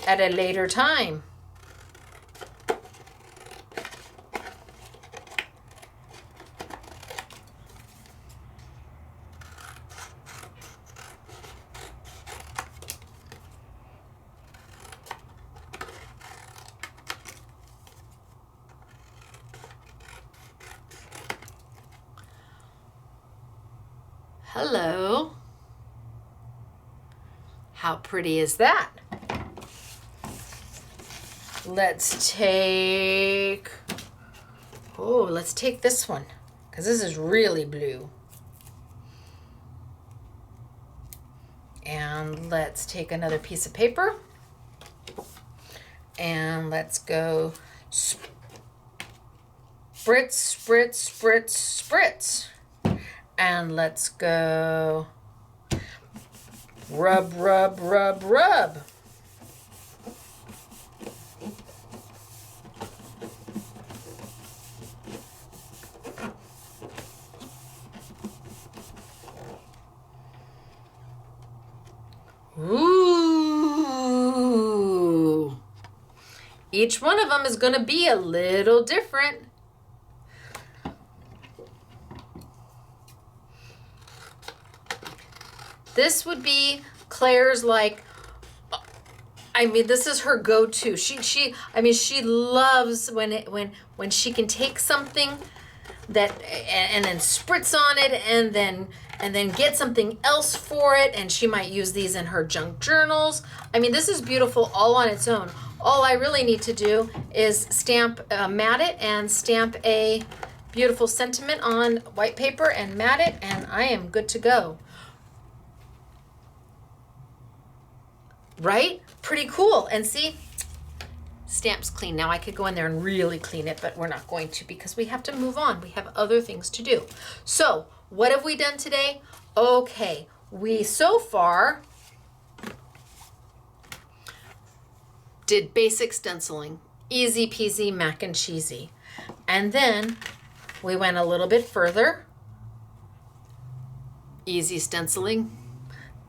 at a later time. Hello. How pretty is that? Let's take this one, because this is really blue. And let's take another piece of paper. And let's go spritz, spritz, spritz, spritz. And let's go rub, rub, rub, rub. Ooh. Each one of them is going to be a little different. This would be Claire's, like, I mean, this is her go-to. She loves when she can take something that and then spritz on it and then get something else for it, and she might use these in her junk journals. I mean, this is beautiful all on its own. All I really need to do is stamp, mat it, and stamp a beautiful sentiment on white paper and mat it, and I am good to go. Right? Pretty cool. And see, stamp's clean. Now I could go in there and really clean it, but we're not going to because we have to move on. We have other things to do. So what have we done today? Okay, we so far did basic stenciling, easy peasy mac and cheesy. And then we went a little bit further, easy stenciling.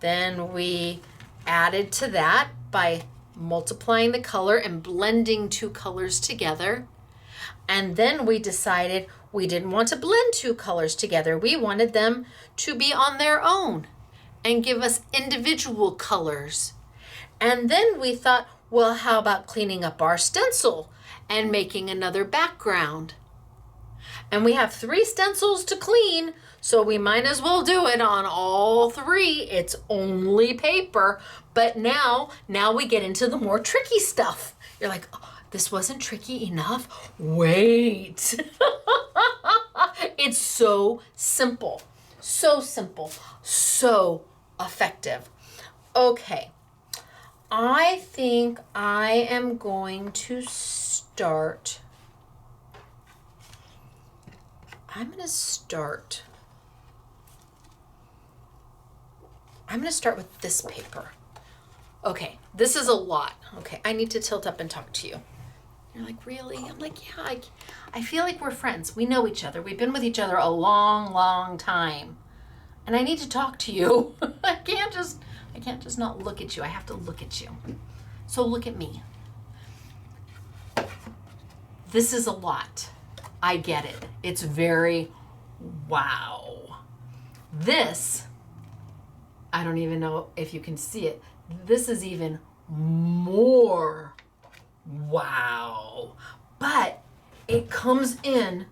Then we added to that by multiplying the color and blending two colors together. And then we decided we didn't want to blend two colors together. We wanted them to be on their own and give us individual colors. And then we thought, well, how about cleaning up our stencil and making another background? And we have 3 stencils to clean, so we might as well do it on all 3. It's only paper. But now we get into the more tricky stuff. You're like, oh, this wasn't tricky enough. Wait. It's so simple, so effective. Okay, I think I am going to start. I'm going to start with this paper. Okay, this is a lot. Okay, I need to tilt up and talk to you. You're like, really? I'm like, yeah, I feel like we're friends. We know each other. We've been with each other a long time. And I need to talk to you. I can't just not look at you. I have to look at you. So look at me. This is a lot. I get it. It's very wow. This, I don't even know if you can see it. This is even more wow. But it comes in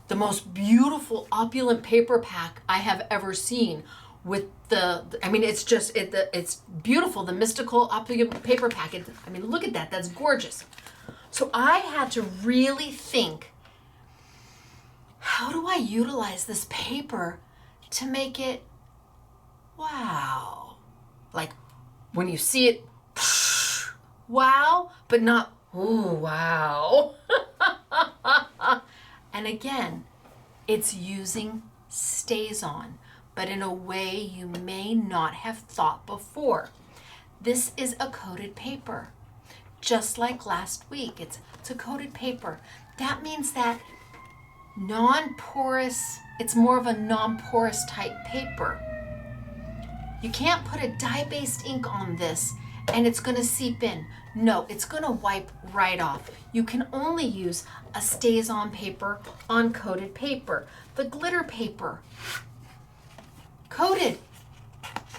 the most beautiful opulent paper pack I have ever seen with it's beautiful, the Mystical Opulent Paper pack. Look at that, that's gorgeous. So I had to really think, how do I utilize this paper to make it wow? Like when you see it, wow, but not, ooh, wow. And again, it's using StazOn, but in a way you may not have thought before. This is a coated paper. Just like last week, it's a coated paper. That means that non-porous, it's more of a non-porous type paper. You can't put a dye-based ink on this and it's gonna seep in. No, it's gonna wipe right off. You can only use a StazOn paper on coated paper. The glitter paper, coated.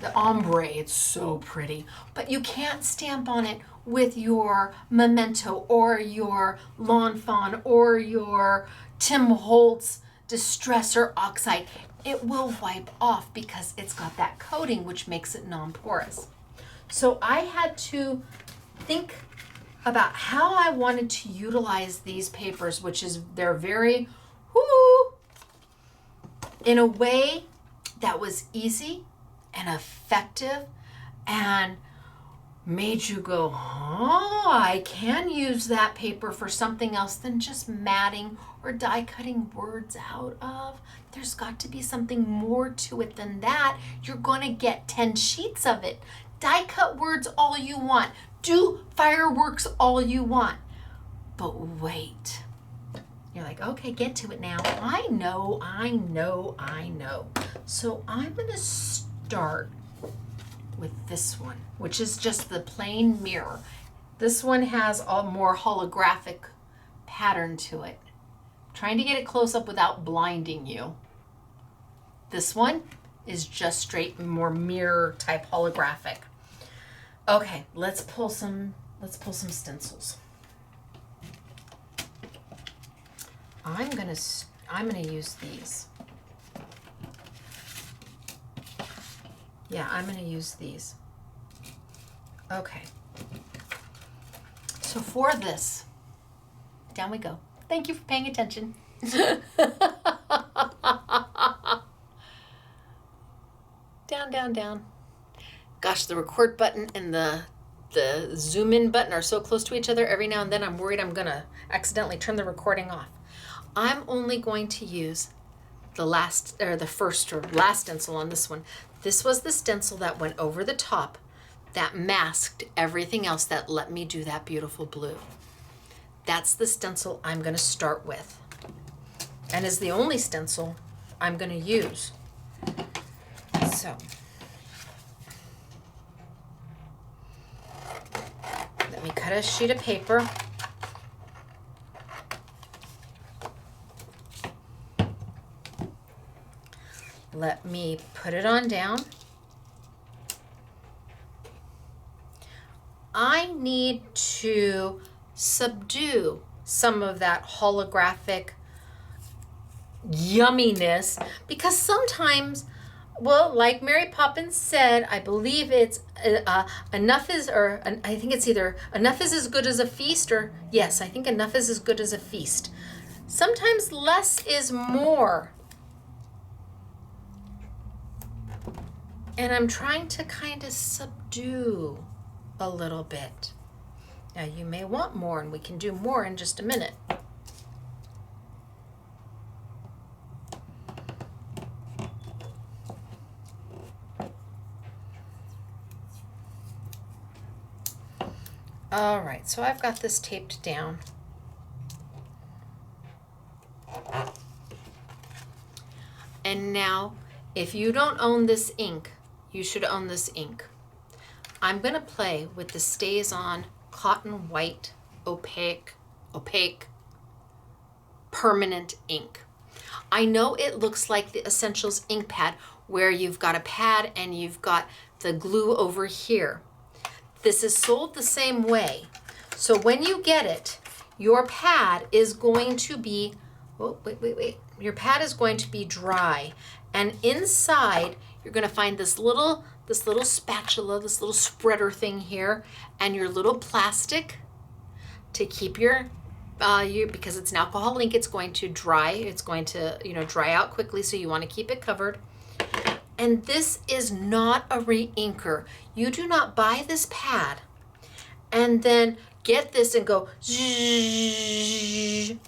The ombre, it's so pretty, but you can't stamp on it with your Memento or your Lawn Fawn or your Tim Holtz Distress or Oxide. It will wipe off because it's got that coating, which makes it non-porous. So I had to think about how I wanted to utilize these papers, which is they're very, in a way that was easy and effective and made you go, oh, I can use that paper for something else than just matting or die cutting words out of. There's got to be something more to it than that. You're going to get 10 sheets of it. Die cut words all you want. Do fireworks all you want. But wait. You're like, okay, get to it now. I know. So I'm going to start with this one, which is just the plain mirror. This one has a more holographic pattern to it. I'm trying to get it close up without blinding you. This one is just straight, more mirror type holographic. Okay, let's pull some stencils. I'm gonna use these. Yeah, I'm gonna use these. Okay. So for this, down we go. Thank you for paying attention. Down. Gosh, the record button and the zoom in button are so close to each other. Every now and then I'm worried I'm gonna accidentally turn the recording off. I'm only going to use the first or last stencil on this one. This was the stencil that went over the top that masked everything else that let me do that beautiful blue. That's the stencil I'm going to start with, and is the only stencil I'm going to use. So let me cut a sheet of paper. Let me put it on down. I need to subdue some of that holographic yumminess, because sometimes, well, like Mary Poppins said, I believe it's enough is, or I think it's either enough is as good as a feast, or yes, I think enough is as good as a feast. Sometimes less is more. And I'm trying to kind of subdue a little bit. Now you may want more, and we can do more in just a minute. All right, so I've got this taped down. And now, if you don't own this ink, you should own this ink. I'm going to play with the StazOn Cotton White Opaque Permanent Ink. I know it looks like the Essentials ink pad, where you've got a pad and you've got the glue over here. This is sold the same way. So when you get it, your pad is going to be, oh, wait. Your pad is going to be dry. And inside, you're going to find this little spatula, this little spreader thing here, and your little plastic to keep your, because it's an alcohol ink, it's going to dry. It's going to, dry out quickly, so you want to keep it covered. And this is not a re-inker. You do not buy this pad and then get this and go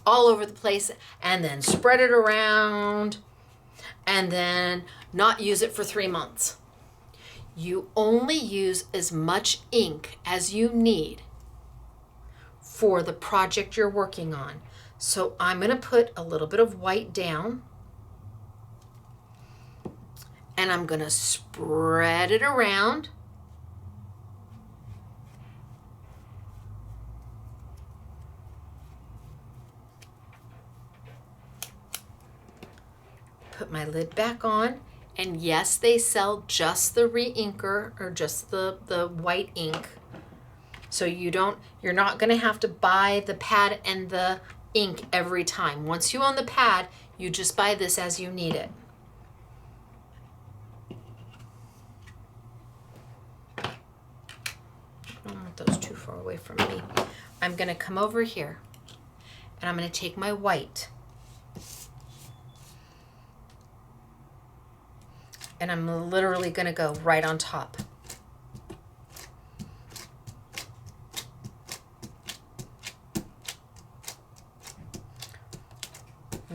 all over the place and then spread it around and then not use it for 3 months. You only use as much ink as you need for the project you're working on. So I'm going to put a little bit of white down, and I'm going to spread it around. Put my lid back on, and yes, they sell just the re-inker, or just the white ink. So you're not going to have to buy the pad and the ink every time. Once you own the pad, you just buy this as you need it. I don't want those too far away from me. I'm going to come over here, and I'm going to take my white, and I'm literally going to go right on top.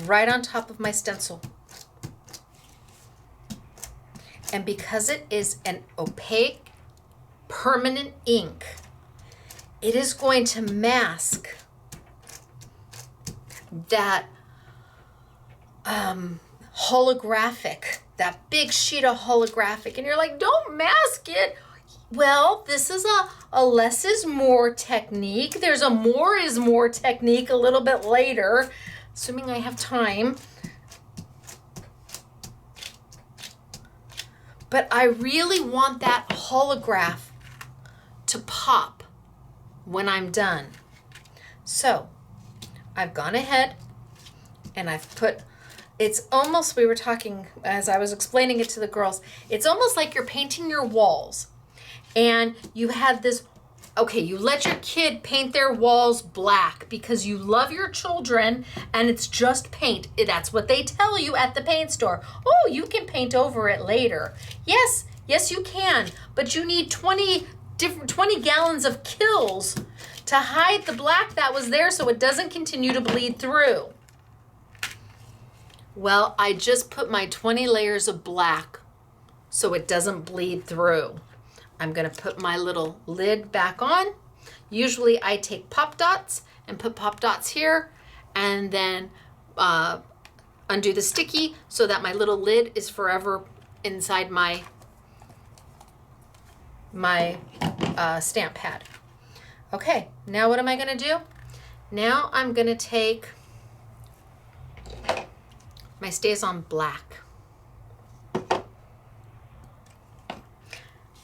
Right on top of my stencil. And because it is an opaque, permanent ink, it is going to mask that holographic, that big sheet of holographic. And you're like, don't mask it. Well, this is a less is more technique. There's a more is more technique a little bit later, assuming I have time. But I really want that holograph to pop when I'm done. So I've gone ahead and I've put, it's almost, we were talking as I was explaining it to the girls, it's almost like you're painting your walls and you had this, okay, you let your kid paint their walls black because you love your children and it's just paint. That's what they tell you at the paint store. Oh, you can paint over it later. Yes, you can, but you need 20 gallons of Kills to hide the black that was there so it doesn't continue to bleed through. Well, I just put my 20 layers of black so it doesn't bleed through. I'm gonna put my little lid back on. Usually I take pop dots and put pop dots here, and then undo the sticky so that my little lid is forever inside my stamp pad. Okay, now what am I gonna do? Now I'm gonna take my StazOn black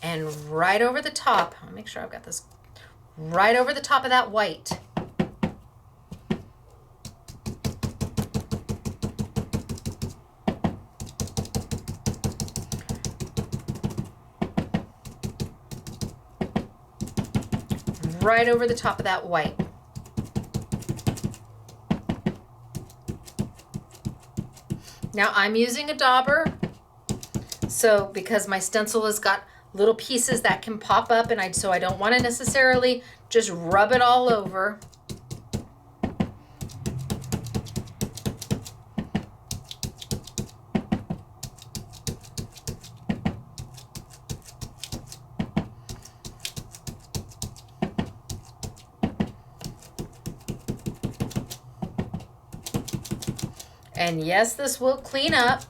and right over the top, I'll make sure I've got this right over the top of that white. Right over the top of that white. Now I'm using a dauber, so because my stencil has got little pieces that can pop up, and so I don't want to necessarily just rub it all over. And yes, this will clean up.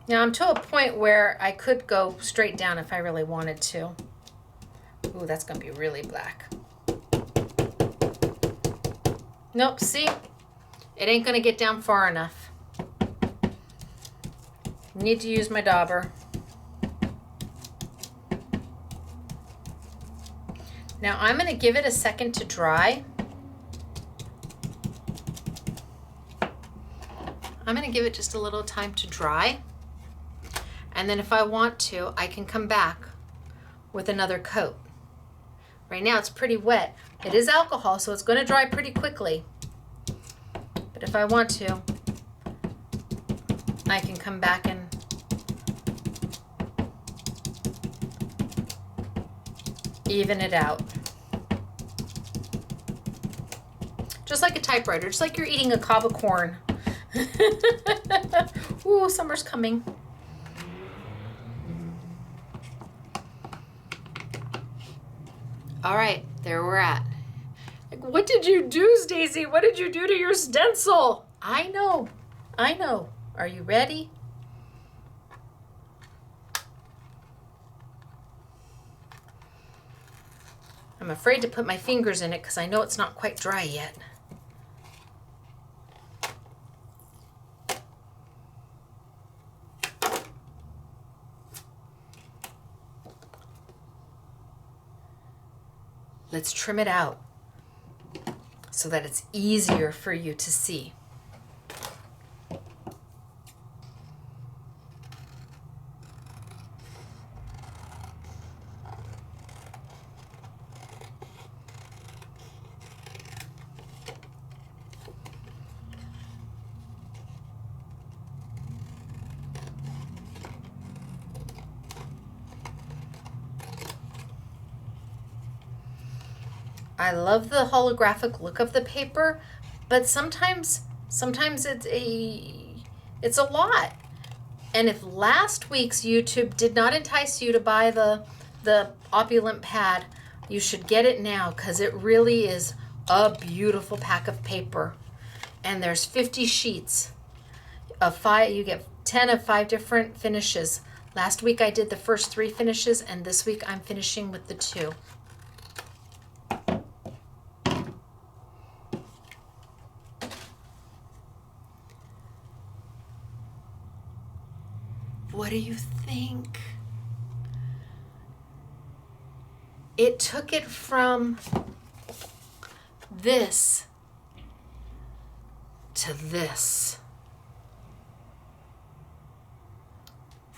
Now I'm to a point where I could go straight down if I really wanted to. Ooh, that's gonna be really black. Nope, see? It ain't gonna get down far enough. Need to use my dauber. Now I'm gonna give it a second to dry. I'm gonna give it just a little time to dry. And then if I want to, I can come back with another coat. Right now it's pretty wet. It is alcohol, so it's gonna dry pretty quickly. But if I want to, I can come back and even it out. Just like a typewriter, just like you're eating a cob of corn. Ooh, summer's coming. All right, there we're at. What did you do, Stacy? What did you do to your stencil? I know. Are you ready? I'm afraid to put my fingers in it because I know it's not quite dry yet. Let's trim it out so that it's easier for you to see. I love the holographic look of the paper, but sometimes it's a lot. And if last week's YouTube did not entice you to buy the opulent pad, you should get it now because it really is a beautiful pack of paper. And there's 50 sheets of 5. You get 10 of 5 different finishes. Last week I did the first 3 finishes, and this week I'm finishing with the 2. What do you think? It took it from this to this.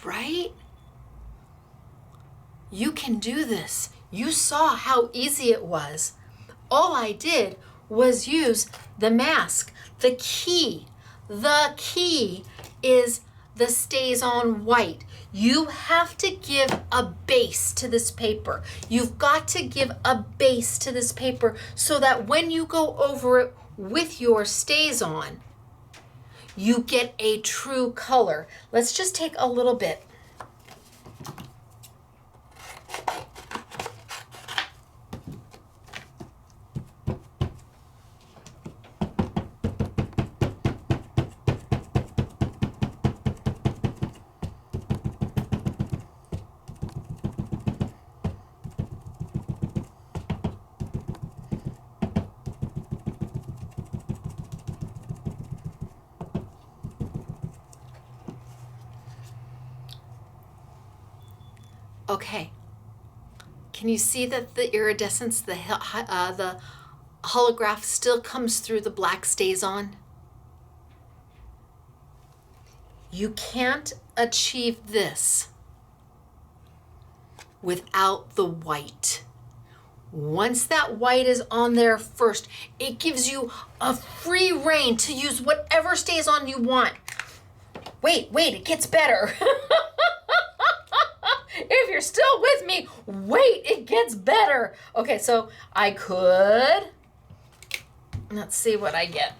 Right? You can do this. You saw how easy it was. All I did was use the mask. The key is the StazOn white. You have to give a base to this paper. You've got to give a base to this paper so that when you go over it with your StazOn, you get a true color. Let's just take a little bit. Okay, can you see that the iridescence, the holograph still comes through the black StazOn? You can't achieve this without the white. Once that white is on there first, it gives you a free rein to use whatever StazOn you want. Wait, it gets better. If you're still with me, wait, it gets better. Okay, so I could, let's see what I get.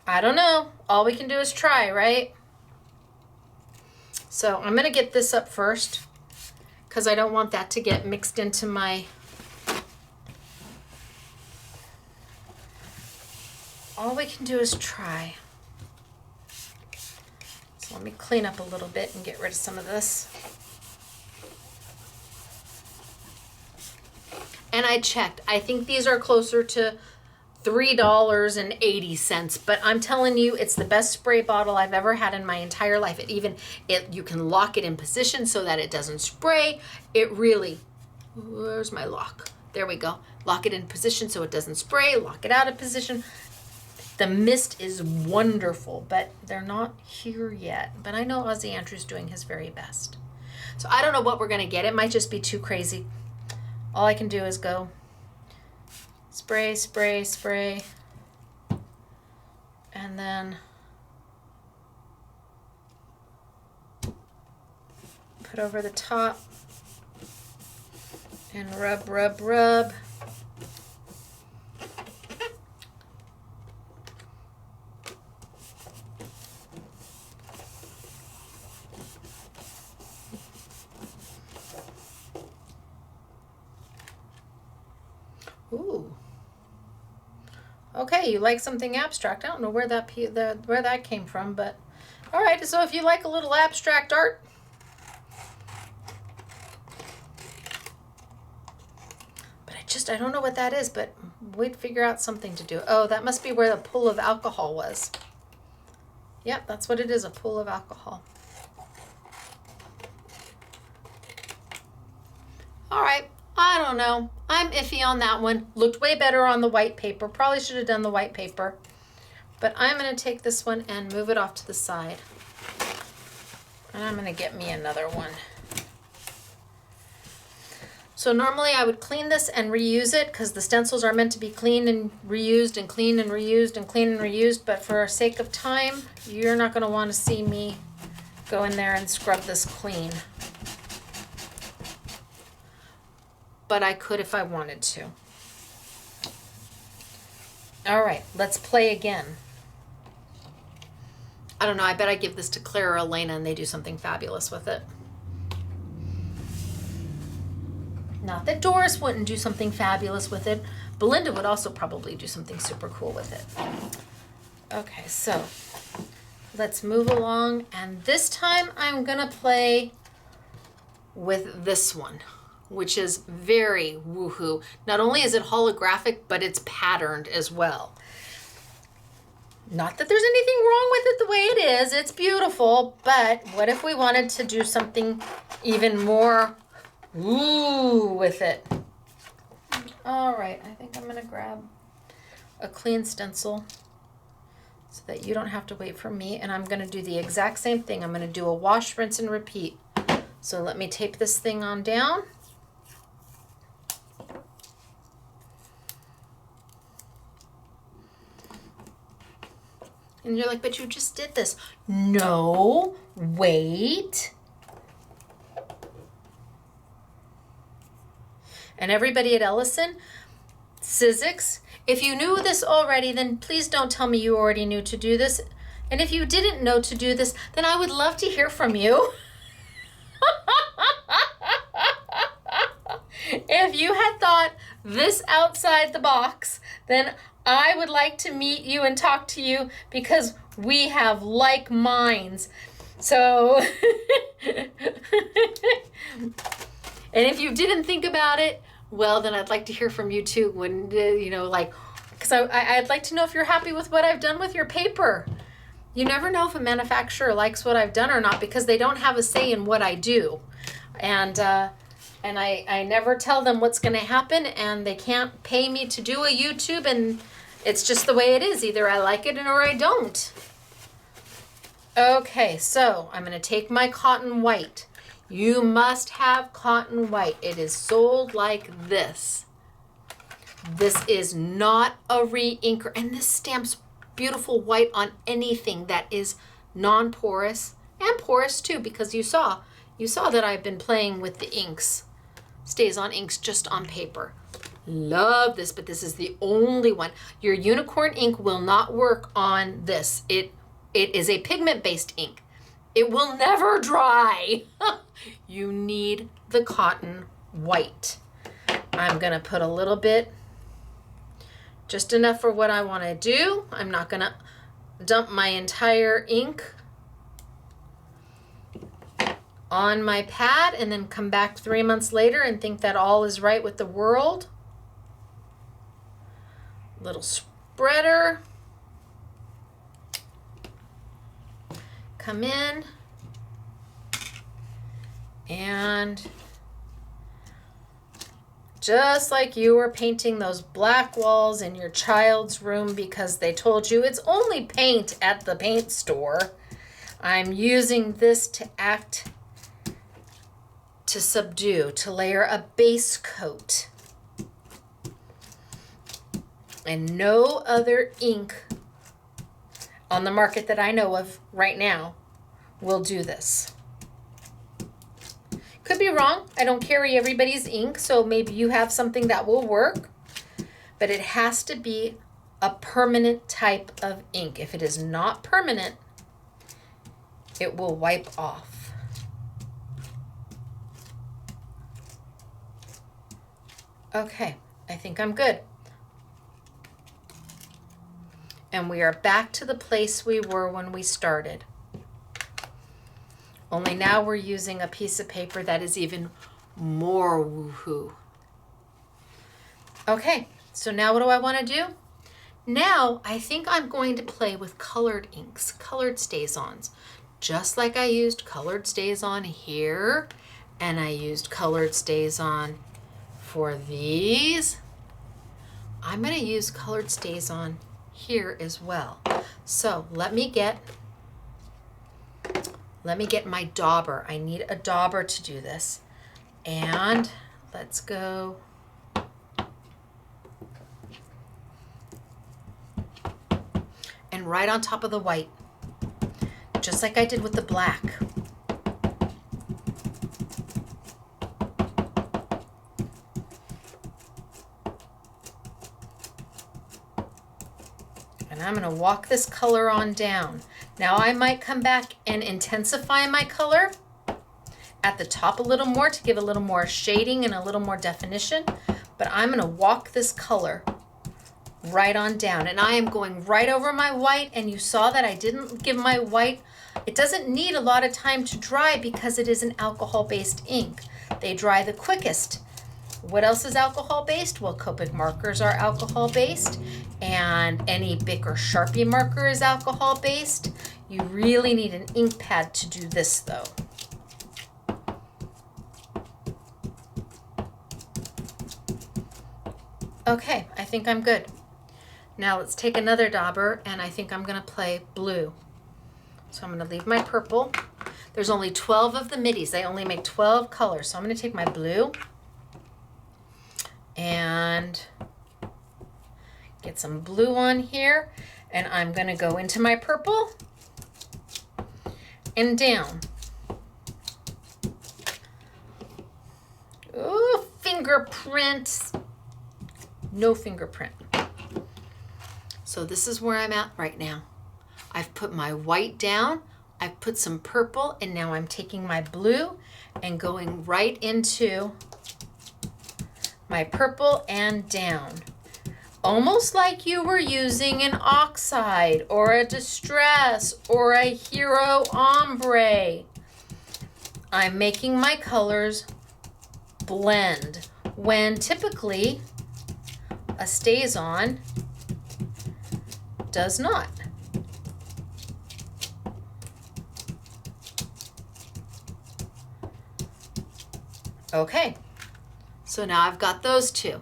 I don't know. All we can do is try, right? So I'm gonna get this up first because I don't want that to get mixed into my, all we can do is try. So let me clean up a little bit and get rid of some of this. And I checked. I think these are closer to $3.80, but I'm telling you, it's the best spray bottle I've ever had in my entire life. You can lock it in position so that it doesn't spray. It really, where's my lock? There we go. Lock it in position so it doesn't spray, lock it out of position. The mist is wonderful, but they're not here yet. But I know Ozzy Andrew's doing his very best. So I don't know what we're gonna get. It might just be too crazy. All I can do is go spray, spray, spray, and then put over the top and rub, rub, rub. Ooh. Okay, you like something abstract. I don't know where that came from, but all right. So if you like a little abstract art, but I don't know what that is, but we'd figure out something to do. Oh, that must be where the pool of alcohol was. Yep, that's what it is, a pool of alcohol. All right. I don't know. I'm iffy on that one. Looked way better on the white paper. Probably should have done the white paper. But I'm going to take this one and move it off to the side. And I'm going to get me another one. So normally I would clean this and reuse it because the stencils are meant to be cleaned and reused and cleaned and reused and cleaned and reused. But for sake of time, you're not going to want to see me go in there and scrub this clean. But I could if I wanted to. All right, let's play again. I don't know, I bet I give this to Claire or Elena and they do something fabulous with it. Not that Doris wouldn't do something fabulous with it. Belinda would also probably do something super cool with it. Okay, so let's move along. And this time I'm gonna play with this one, which is very woohoo. Not only is it holographic, but it's patterned as well. Not that there's anything wrong with it the way it is, it's beautiful, but what if we wanted to do something even more woo with it? All right, I think I'm gonna grab a clean stencil so that you don't have to wait for me, and I'm gonna do the exact same thing. I'm gonna do a wash, rinse, and repeat. So let me tape this thing on down. And you're like, but you just did this. No, wait. And everybody at Ellison, Sizzix, if you knew this already, then please don't tell me you already knew to do this. And if you didn't know to do this, then I would love to hear from you. If you had thought this outside the box, then I would like to meet you and talk to you because we have like minds. So, and if you didn't think about it, well, then I'd like to hear from you too. When, you know, like, because I'd like to know if you're happy with what I've done with your paper. You never know if a manufacturer likes what I've done or not because they don't have a say in what I do. And I never tell them what's going to happen, and they can't pay me to do a YouTube, and it's just the way it is. Either I like it or I don't. Okay, so I'm going to take my cotton white. You must have cotton white. It is sold like this. This is not a re-inker, and this stamps beautiful white on anything that is non-porous and porous too, because you saw that I've been playing with the inks. StazOn inks just on paper. Love this, but this is the only one. Your unicorn ink will not work on this. It is a pigment-based ink. It will never dry. You need the cotton white. I'm gonna put a little bit, just enough for what I want to do. I'm not gonna dump my entire ink on my pad and then come back 3 months later and think that all is right with the world. Little spreader. Come in and just like you were painting those black walls in your child's room because they told you it's only paint at the paint store, I'm using this to subdue, to layer a base coat. And no other ink on the market that I know of right now will do this. Could be wrong. I don't carry everybody's ink, so maybe you have something that will work. But it has to be a permanent type of ink. If it is not permanent, it will wipe off. Okay, I think I'm good. And we are back to the place we were when we started. Only now we're using a piece of paper that is even more woohoo. Okay, so now what do I want to do? Now I think I'm going to play with colored inks, colored StazOns. Just like I used colored StazOn here, and I used colored StazOn for these, I'm going to use colored StazOn here as well. So let me get my dauber. I need a dauber to do this. And let's go. And right on top of the white, just like I did with the black. And I'm going to walk this color on down. Now I might come back and intensify my color at the top a little more to give a little more shading and a little more definition, but I'm going to walk this color right on down. And I am going right over my white, and you saw that I didn't give my white, it doesn't need a lot of time to dry because it is an alcohol-based ink. They dry the quickest. What else is alcohol-based? Well, Copic markers are alcohol-based, and any Bic or Sharpie marker is alcohol-based. You really need an ink pad to do this, though. Okay, I think I'm good. Now let's take another dauber, and I think I'm going to play blue. So I'm going to leave my purple. There's only 12 of the midis. They only make 12 colors. So I'm going to take my blue and get some blue on here, and I'm going to go into my purple and down. Ooh, fingerprint. No fingerprint. So this is where I'm at right now. I've put my white down, I've put some purple, and now I'm taking my blue and going right into my purple and down. Almost like you were using an oxide or a distress or a hero ombre. I'm making my colors blend when typically a StazOn does not. Okay, so now I've got those two.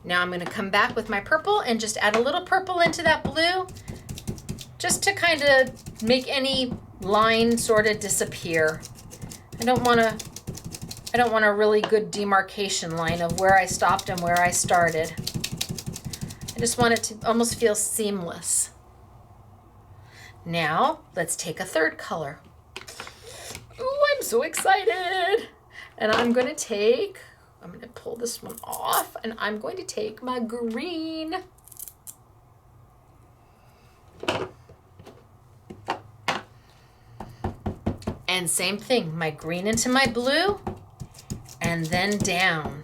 Now I'm going to come back with my purple and just add a little purple into that blue just to kind of make any line sort of disappear. I don't want a really good demarcation line of where I stopped and where I started. I just want it to almost feel seamless. Now let's take a third color. Ooh, I'm so excited. And I'm going to pull this one off, and I'm going to take my green. And same thing, my green into my blue, and then down.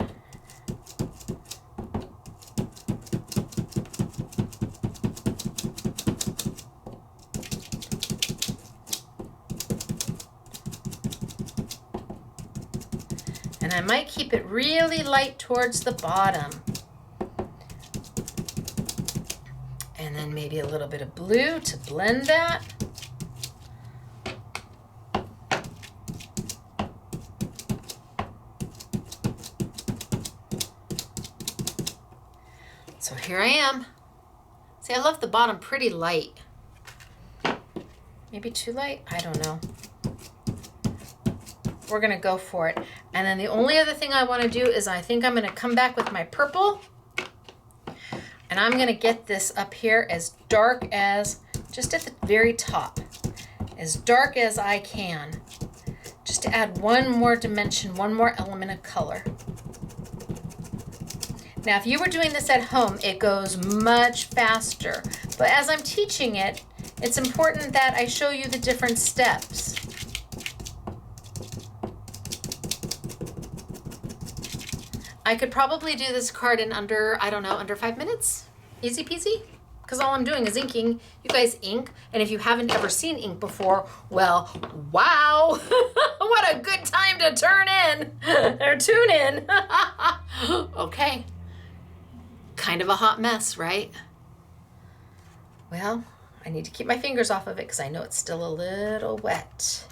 And I might keep it really light towards the bottom. And then maybe a little bit of blue to blend that. So here I am. See, I left the bottom pretty light. Maybe too light? I don't know. We're gonna go for it. And then the only other thing I wanna do is I think I'm gonna come back with my purple, and I'm gonna get this up here as dark as, just at the very top, as dark as I can, just to add one more dimension, one more element of color. Now, if you were doing this at home, it goes much faster. But as I'm teaching it, it's important that I show you the different steps. I could probably do this card in under, I don't know, under 5 minutes. Easy peasy. Because all I'm doing is inking. You guys ink. And if you haven't ever seen ink before, well, wow. What a good time to turn in or tune in. Okay. Kind of a hot mess, right? Well, I need to keep my fingers off of it because I know it's still a little wet.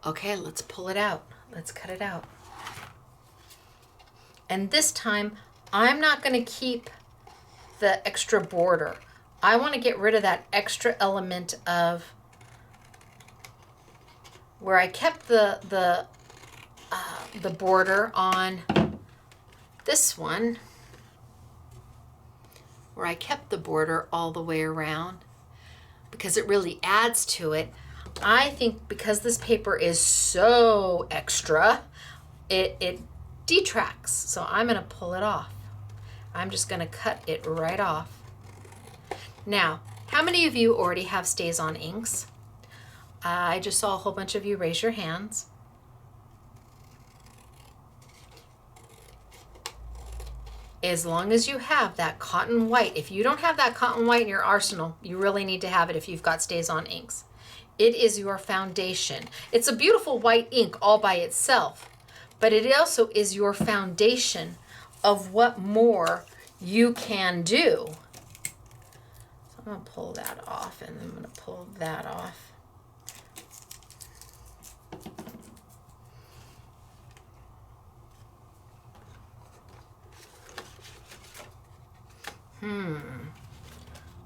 Okay, let's pull it out. Let's cut it out. And this time, I'm not going to keep the extra border. I want to get rid of that extra element of where I kept the border on this one, where I kept the border all the way around because it really adds to it. I think because this paper is so extra, it detracts. So I'm going to pull it off. I'm just going to cut it right off. Now, how many of you already have StazOn inks? I just saw a whole bunch of you raise your hands. As long as you have that cotton white, if you don't have that cotton white in your arsenal, you really need to have it if you've got StazOn inks. It is your foundation. It's a beautiful white ink all by itself, but it also is your foundation of what more you can do. So I'm going to pull that off, and I'm going to pull that off.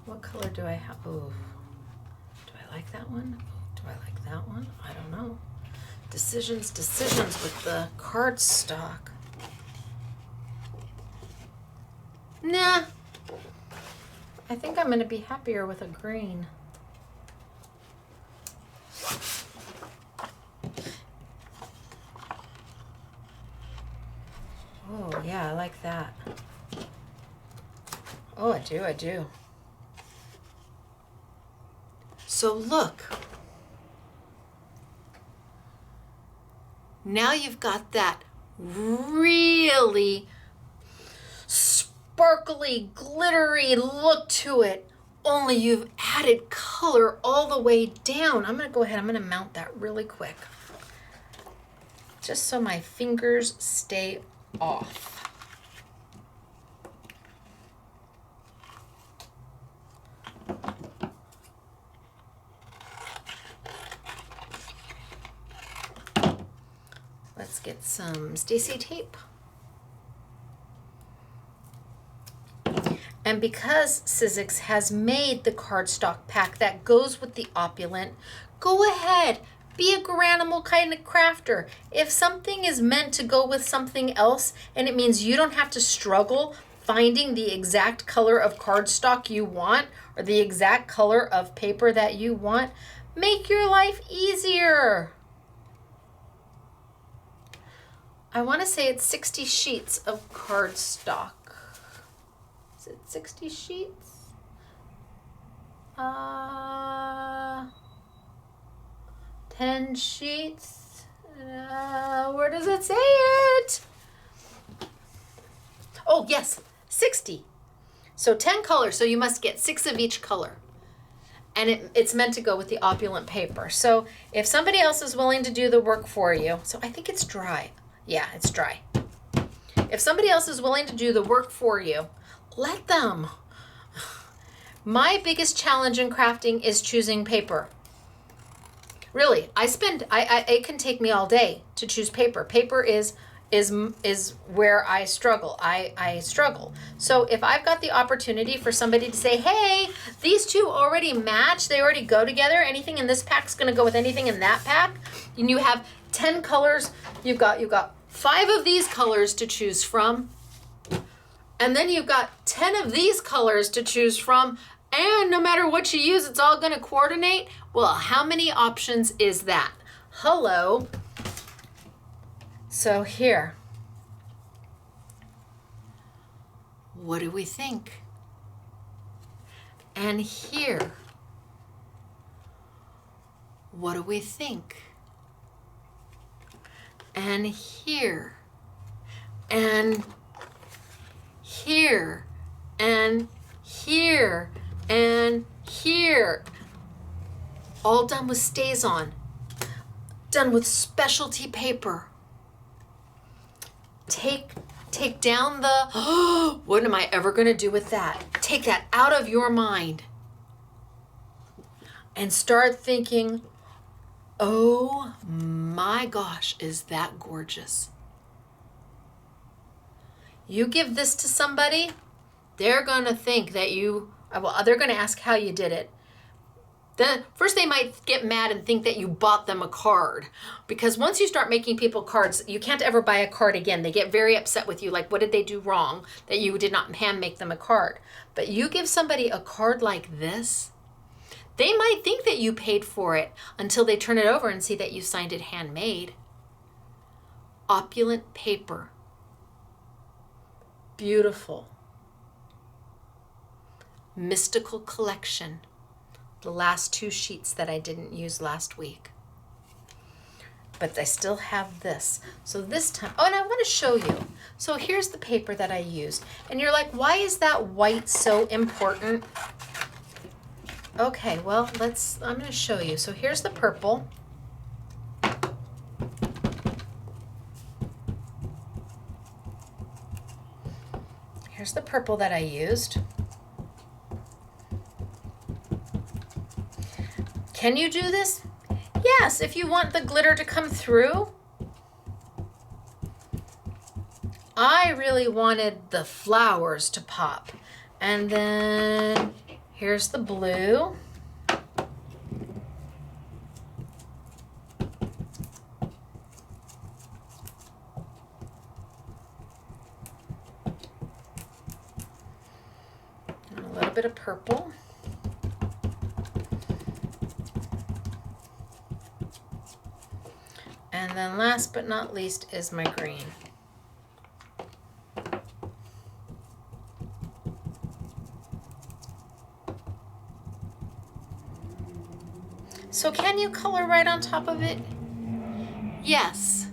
What color do I have? Oh. Do I like that one? Do I like that one? I don't know. Decisions with the cardstock. Nah. I think I'm gonna be happier with a green. Oh yeah, I like that. Oh, I do. So look. Now you've got that really sparkly, glittery look to it, only you've added color all the way down. I'm gonna go ahead, I'm gonna mount that really quick, just so my fingers stay off. Let's get some Stacy tape. And because Sizzix has made the cardstock pack that goes with the Opulent, go ahead, be a granimal kind of crafter. If something is meant to go with something else, and it means you don't have to struggle finding the exact color of cardstock you want, or the exact color of paper that you want, make your life easier. I want to say it's 60 sheets of cardstock. Is it 60 sheets? 10 sheets. Where does it say it? Oh, yes, 60. So 10 colors, so you must get 6 of each color. And it's meant to go with the Opulent paper. So if somebody else is willing to do the work for you, so I think it's dry. Yeah, it's dry. If somebody else is willing to do the work for you, let them. My biggest challenge in crafting is choosing paper. Really, it can take me all day to choose paper. Paper is where I struggle. I struggle. So if I've got the opportunity for somebody to say, hey, these two already match, they already go together, anything in this pack's gonna go with anything in that pack, and you have 10 colors, you've got 5 of these colors to choose from, and then you've got 10 of these colors to choose from, and no matter what you use, it's all gonna coordinate. Well, how many options is that? Hello. So here, what do we think? And here, what do we think? And here, and here, and here, and here. All done with StazOn, done with specialty paper. Take down the, what am I ever gonna do with that? Take that out of your mind and start thinking, oh my gosh, is that gorgeous? You give this to somebody, they're gonna think that they're gonna ask how you did it. Then first they might get mad and think that you bought them a card, because once you start making people cards, you can't ever buy a card again. They get very upset with you, like, what did they do wrong that you did not hand make them a card? But you give somebody a card like this, they might think that you paid for it until they turn it over and see that you signed it handmade. Opulent paper. Beautiful. Mystical collection. The last 2 sheets that I didn't use last week. But I still have this. So this time, oh, and I want to show you. So here's the paper that I used. And you're like, why is that white so important? Okay, well, I'm going to show you. So here's the purple. Here's the purple that I used. Can you do this? Yes, if you want the glitter to come through. I really wanted the flowers to pop. And then here's the blue. bit of purple. And then last but not least is my green. So can you color right on top of it? Yes.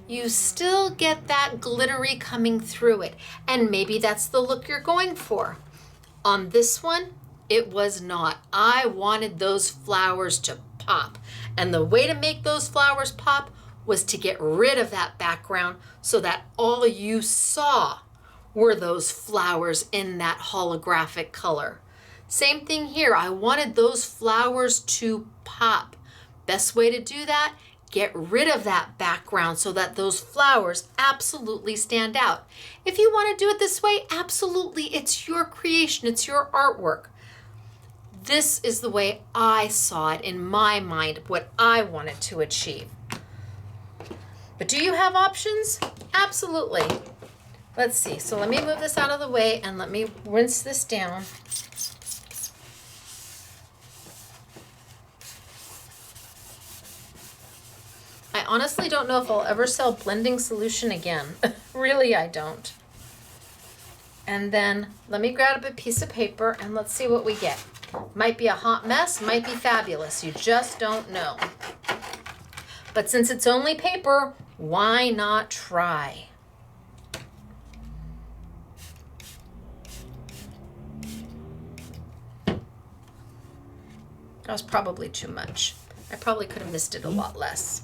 You still get that glittery coming through it. And maybe that's the look you're going for. On this one, it was not. I wanted those flowers to pop. And the way to make those flowers pop was to get rid of that background so that all you saw were those flowers in that holographic color. Same thing here. I wanted those flowers to pop. Best way to do that, get rid of that background so that those flowers absolutely stand out. If you want to do it this way, absolutely, it's your creation, it's your artwork. This is the way I saw it in my mind, what I wanted to achieve. But do you have options? Absolutely. Let's see. So let me move this out of the way and let me rinse this down. I honestly don't know if I'll ever sell blending solution again. Really, I don't. And then let me grab a piece of paper and let's see what we get. Might be a hot mess, might be fabulous. You just don't know. But since it's only paper, why not try? That was probably too much. I probably could have missed it a lot less.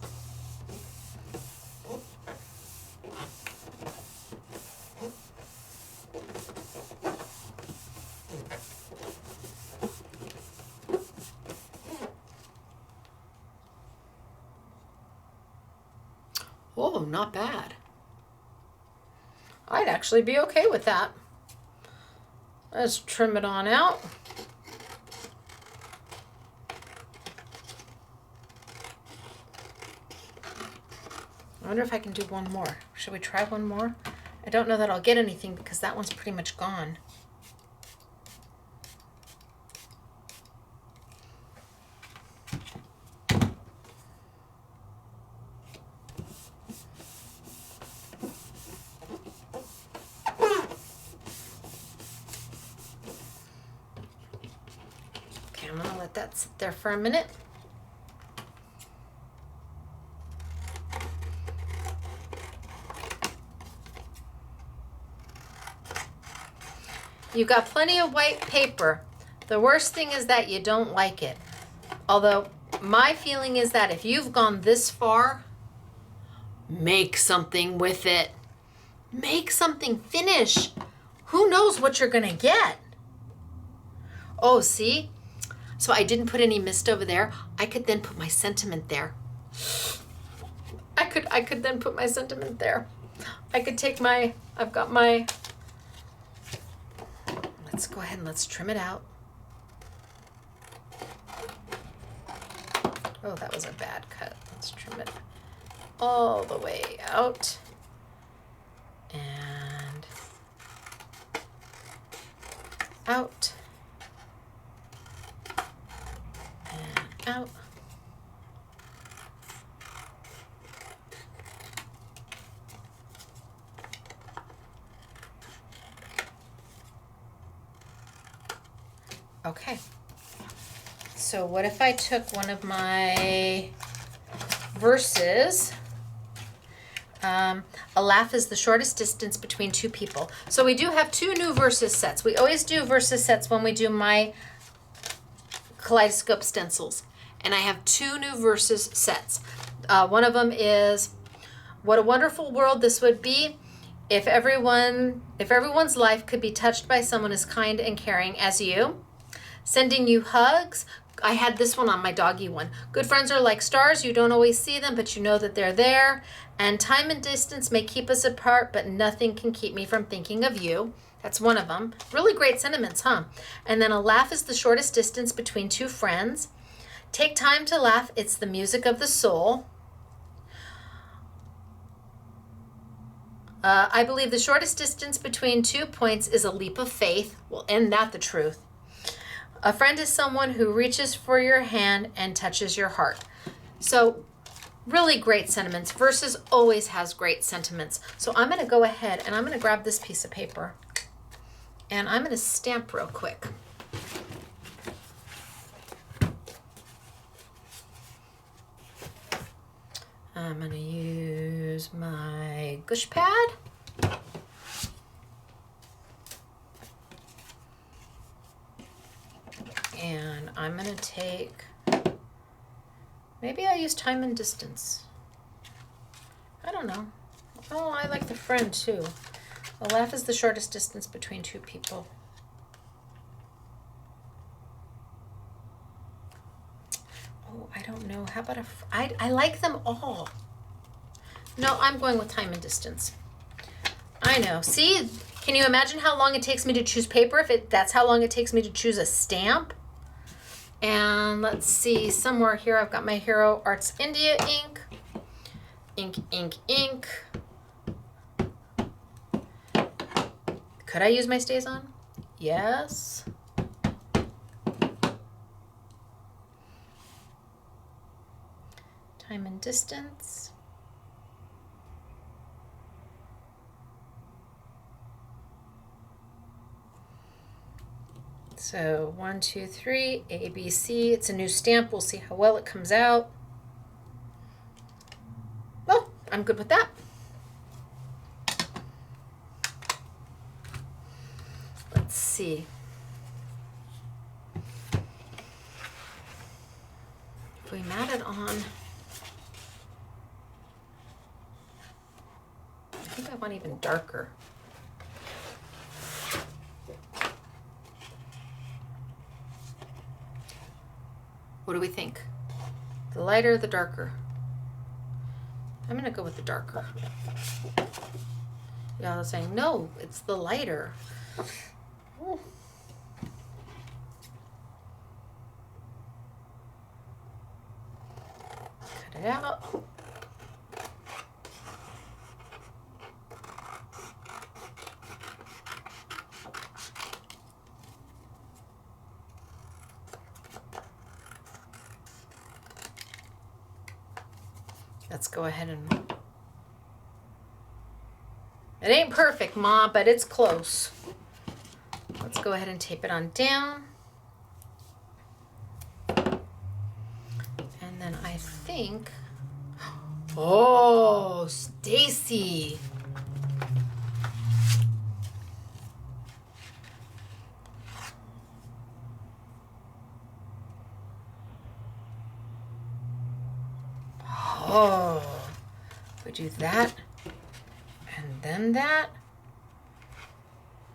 Oh, not bad. I'd actually be okay with that. Let's trim it on out. I wonder if I can do one more. Should we try one more? I don't know that I'll get anything because that one's pretty much gone. I'm gonna let that sit there for a minute. You got plenty of white paper. The worst thing is that you don't like it. Although my feeling is that if you've gone this far, make something with it. Make something, finish. Who knows what you're gonna get? Oh, see? So I didn't put any mist over there. I could then put my sentiment there. I could then put my sentiment there. I could take my, I've got my, let's go ahead and let's trim it out. Oh, that was a bad cut. Let's trim it all the way out. And out. Out. Okay. So what if I took one of my verses? A laugh is the shortest distance between two people. So we do have two new verses sets. We always do verses sets when we do my kaleidoscope stencils. And I have two new verses sets. One of them is, what a wonderful world this would be if everyone's life could be touched by someone as kind and caring as you. Sending you hugs. I had this one on my doggy one. Good friends are like stars. You don't always see them, but you know that they're there. And time and distance may keep us apart, but nothing can keep me from thinking of you. That's one of them. Really great sentiments, huh? And then a laugh is the shortest distance between two friends. Take time to laugh. It's the music of the soul. I believe the shortest distance between 2 points is a leap of faith. Well, isn't that the truth? A friend is someone who reaches for your hand and touches your heart. So really great sentiments. Verses always has great sentiments. So I'm going to go ahead and I'm going to grab this piece of paper and I'm going to stamp real quick. I'm going to use my gush pad. And I'm going to take, maybe I'll use time and distance. I don't know. Oh, I like the friend too. A laugh is the shortest distance between two people. Oh, I don't know. How about I like them all. No, I'm going with time and distance. I know. See, can you imagine how long it takes me to choose paper if that's how long it takes me to choose a stamp? And let's see, somewhere here I've got my Hero Arts India ink. Ink, ink, ink. Could I use my StazOn? Yes. Time and distance. So 1, 2, 3, A, B, C. It's a new stamp. We'll see how well it comes out. Well, I'm good with that. Let's see. If we mat it on, I think I want even darker. What do we think? The lighter or the darker? I'm gonna go with the darker. Y'all are saying, no, it's the lighter. Ooh. Cut it out. Let's go ahead and, it ain't perfect, Ma, but it's close. Let's go ahead and tape it on down. And then I think, oh, Stacy. Oh, we do that and then that.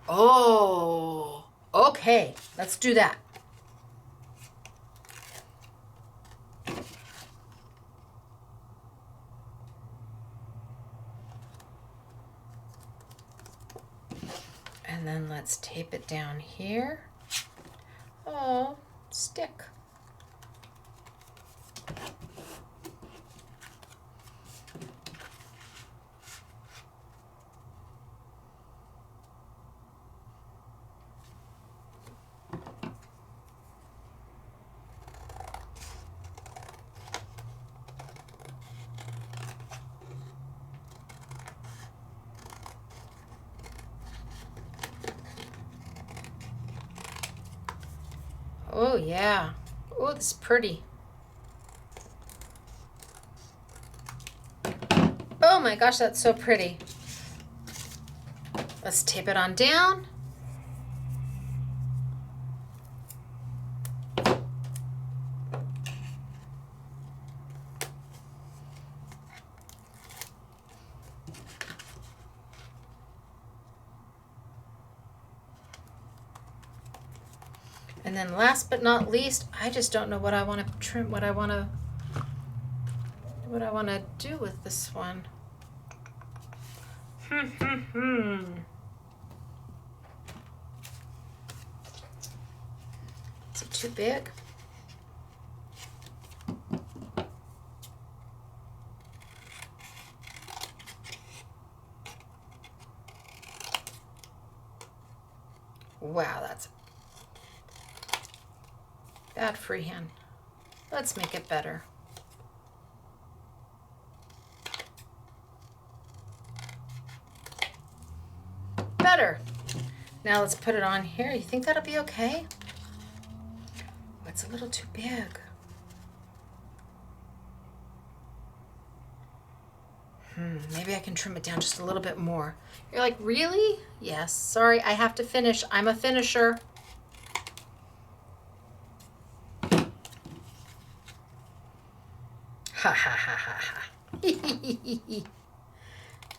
Oh, okay, let's do that. And then let's tape it down here. Oh, stick. Oh yeah. Oh, this is pretty. Oh my gosh, that's so pretty. Let's tape it on down. And then last but not least, I just don't know what I want to trim, what I want to do with this one. Is it too big? Wow, that's Bad freehand. Let's make it better. Better. Now let's put it on here. You think that'll be okay? Oh, it's a little too big. Maybe I can trim it down just a little bit more. You're like, really? Yes. Sorry, I have to finish. I'm a finisher. Ha ha ha ha ha.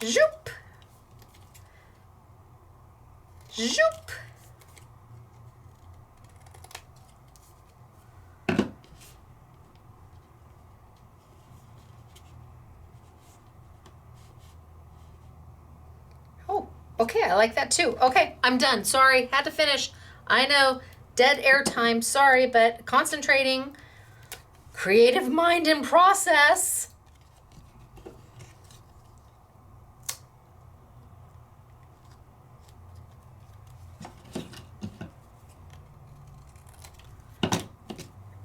Zoop. Zoop. Oh, okay, I like that too. Okay, I'm done. Sorry, had to finish. I know, dead air time. Sorry, but concentrating. Creative mind in process.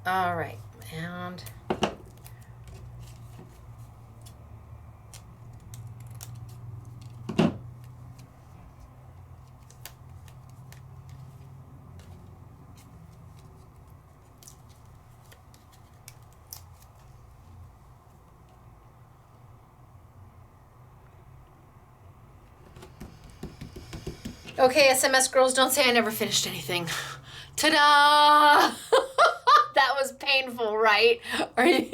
All right, and okay, SMS girls, don't say I never finished anything. Ta-da! That was painful, right? Are you?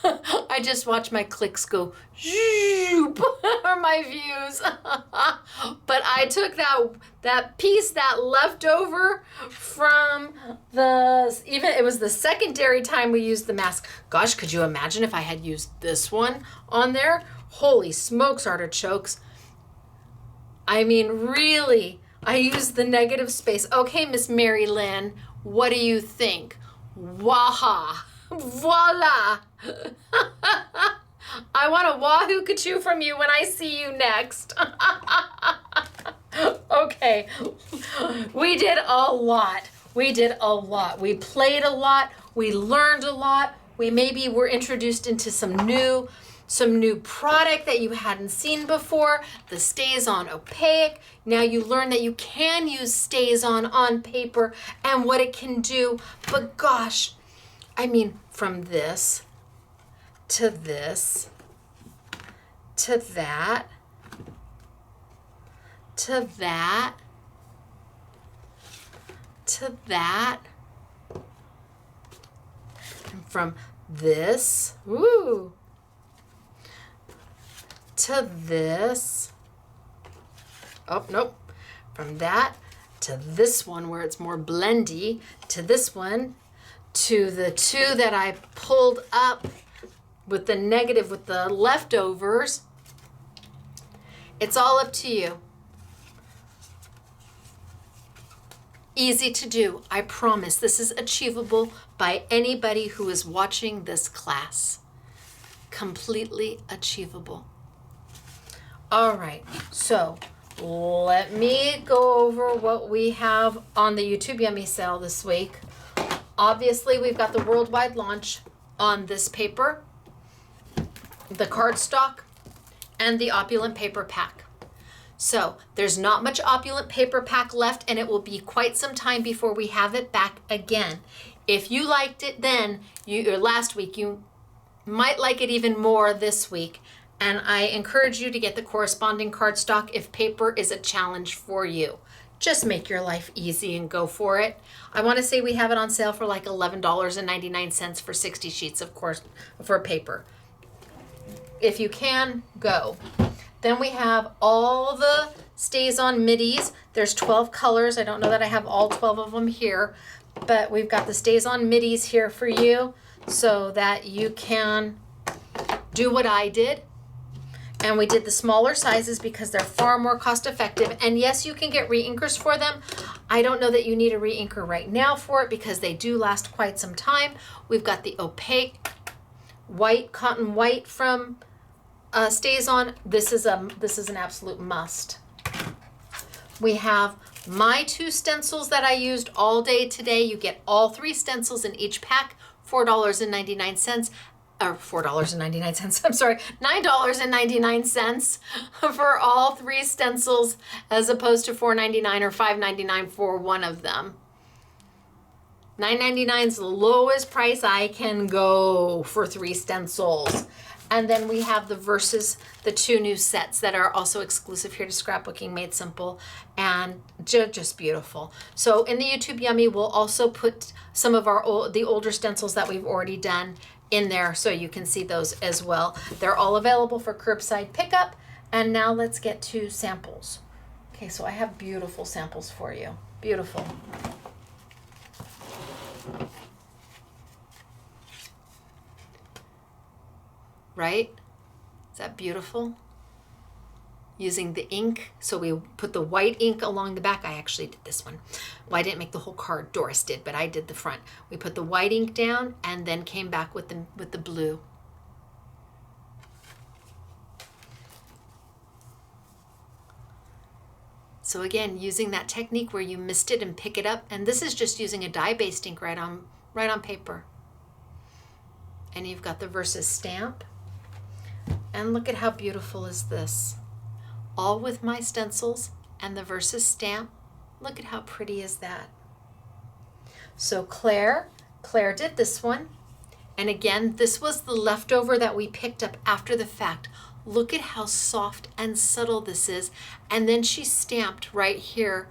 I just watched my clicks go zoop, or my views. But I took that piece that left over from it was the secondary time we used the mask. Gosh, could you imagine if I had used this one on there? Holy smokes, artichokes. I mean, really, I used the negative space. Okay, Miss Mary Lynn, what do you think? Waha. Voila. I want a wahoo kachoo from you when I see you next. Okay. We did a lot. We did a lot. We played a lot. We learned a lot. We maybe were introduced into some new product that you hadn't seen before, the StazOn Opaque. Now you learn that you can use StazOn on paper and what it can do. But gosh, I mean, from this to this to that to that to that, and from this, ooh, to this. Oh, nope. From that to this one where it's more blendy, to this one, to the two that I pulled up with the negative, with the leftovers. It's all up to you. Easy to do, I promise. This is achievable by anybody who is watching this class. Completely achievable. All right, so let me go over what we have on the YouTube Yummy sale this week. Obviously, we've got the worldwide launch on this paper, the cardstock, and the opulent paper pack. So there's not much opulent paper pack left, and it will be quite some time before we have it back again. If you liked it then, or last week, you might like it even more this week. And I encourage you to get the corresponding cardstock if paper is a challenge for you. Just make your life easy and go for it. I want to say we have it on sale for like $11.99 for 60 sheets, of course, for paper. If you can, go. Then we have all the StazOn Midis. There's 12 colors. I don't know that I have all 12 of them here, but we've got the StazOn Midis here for you so that you can do what I did. And we did the smaller sizes because they're far more cost effective. And yes, you can get re-inkers for them. I don't know that you need a re-inker right now for it because they do last quite some time. We've got the opaque white, cotton white from StazOn. This is an absolute must. We have My 2 stencils that I used all day today, you get all 3 stencils in each pack, $4.99, or $4.99, I'm sorry, $9.99 for all 3 stencils, as opposed to $4.99 or $5.99 for one of them. $9.99 is the lowest price I can go for 3 stencils. And then we have the Versus, the 2 new sets that are also exclusive here to Scrapbooking, Made Simple, and just beautiful. So in the YouTube Yummy, we'll also put some of the older stencils that we've already done in there so you can see those as well. They're all available for curbside pickup. And now let's get to samples. Okay, so I have beautiful samples for you. Beautiful. Right? Is that beautiful? Using the ink. So we put the white ink along the back. I actually did this one. Well, I didn't make the whole card. Doris did, but I did the front. We put the white ink down and then came back with the blue. So again, using that technique where you mist it and pick it up. And this is just using a dye-based ink right on paper. And you've got the Versus stamp. And look at how beautiful is this. All with my stencils and the Versus stamp. Look at how pretty is that. So Claire did this one. And again, this was the leftover that we picked up after the fact. Look at how soft and subtle this is. And then she stamped right here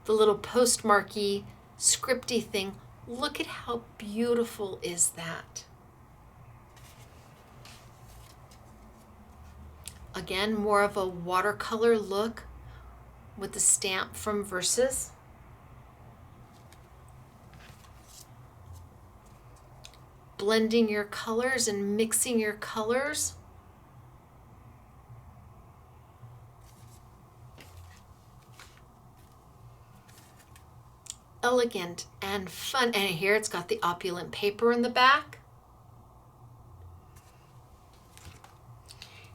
the little postmarky, scripty thing. Look at how beautiful is that. Again, more of a watercolor look with the stamp from Versus. Blending your colors and mixing your colors. Elegant and fun. And here it's got the opulent paper in the back.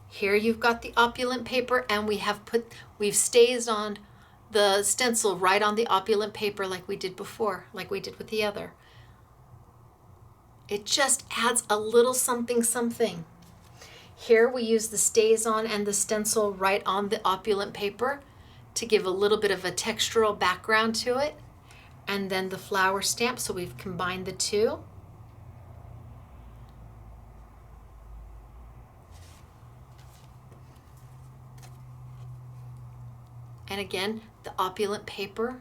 Here you've got the opulent paper, and we've StazOn the stencil right on the opulent paper like we did before, like we did with the other. It just adds a little something something. Here we use the StazOn and the stencil right on the opulent paper to give a little bit of a textural background to it. And then the flower stamp, so we've combined the 2. And again, the opulent paper.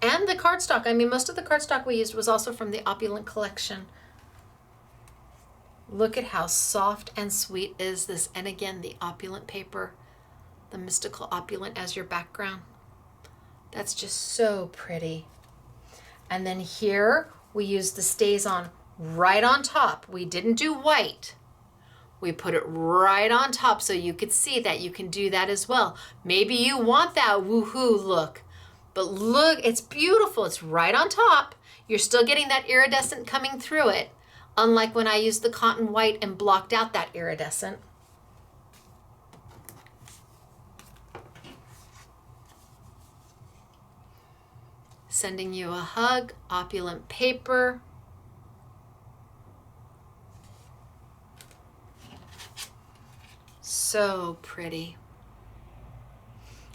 And the cardstock. I mean, most of the cardstock we used was also from the opulent collection. Look at how soft and sweet is this. And again, the opulent paper, the Mystical Opulent as your background. That's just so pretty. And then here we use the StazOn right on top. We didn't do white. We put it right on top so you could see that you can do that as well. Maybe you want that woohoo look, but look, it's beautiful. It's right on top. You're still getting that iridescent coming through it, unlike when I used the cotton white and blocked out that iridescent. Sending you a hug, opulent paper. So pretty.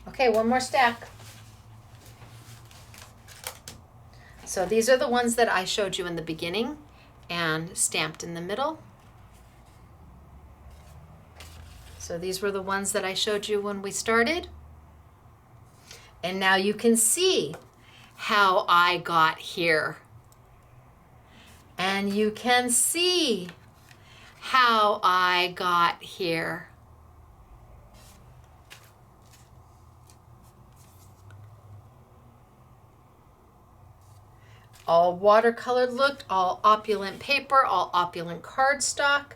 Okay, one more stack. So these are the ones that I showed you in the beginning and stamped in the middle. So these were the ones that I showed you when we started. And now you can see how I got here. And you can see how I got here. All watercolored looked, all opulent paper, all opulent cardstock.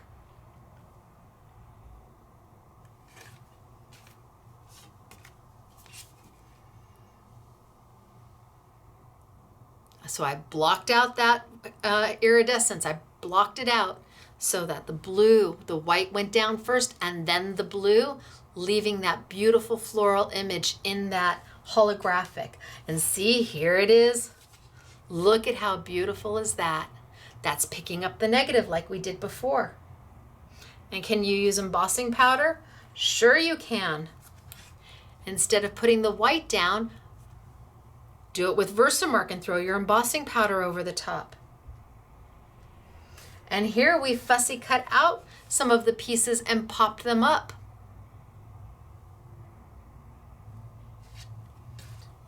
So I blocked out that iridescence. I blocked it out so that the blue, the white went down first and then the blue, leaving that beautiful floral image in that holographic. And see, here it is. Look at how beautiful is that. That's picking up the negative like we did before. And can you use embossing powder? Sure you can. Instead of putting the white down, do it with Versamark and throw your embossing powder over the top. And here we fussy cut out some of the pieces and popped them up.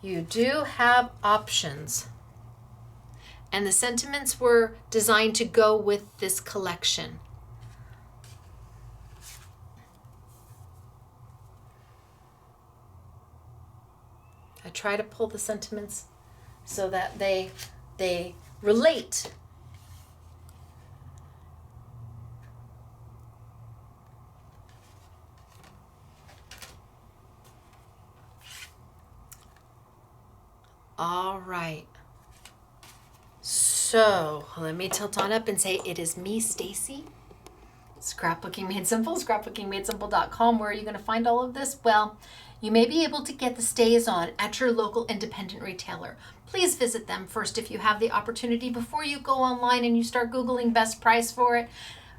You do have options. And the sentiments were designed to go with this collection. I try to pull the sentiments so that they relate. All right. So let me tilt on up and say it is me, Stacy. Scrapbooking Made Simple, scrapbookingmadesimple.com. Where are you going to find all of this? Well, you may be able to get the StazOn at your local independent retailer. Please visit them first if you have the opportunity before you go online and you start Googling best price for it.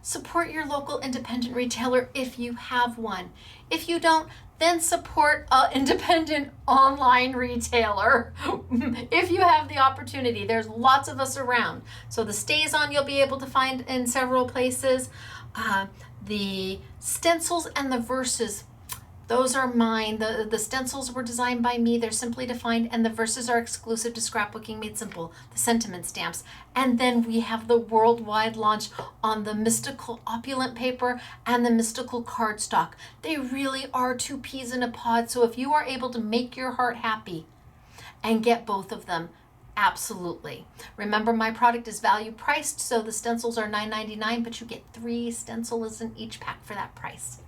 Support your local independent retailer if you have one. If you don't, then support an independent online retailer if you have the opportunity. There's lots of us around. So the StazOn you'll be able to find in several places. The stencils and the verses, those are mine. The stencils were designed by me. They're simply to find, and the verses are exclusive to Scrapbooking Made Simple, the sentiment stamps. And then we have the worldwide launch on the Mystical Opulent Paper and the Mystical Cardstock. They really are two peas in a pod. So if you are able to make your heart happy and get both of them, absolutely. Remember, my product is value priced, so the stencils are $9.99, but you get 3 stencils in each pack for that price.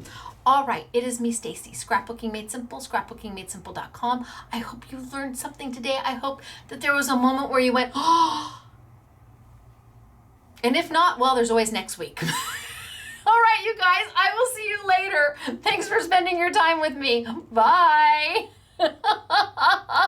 All right, it is me, Stacy, Scrapbooking Made Simple, scrapbookingmadesimple.com. I hope you learned something today. I hope that there was a moment where you went, oh, and if not, well, there's always next week. All right, you guys, I will see you later. Thanks for spending your time with me. Bye.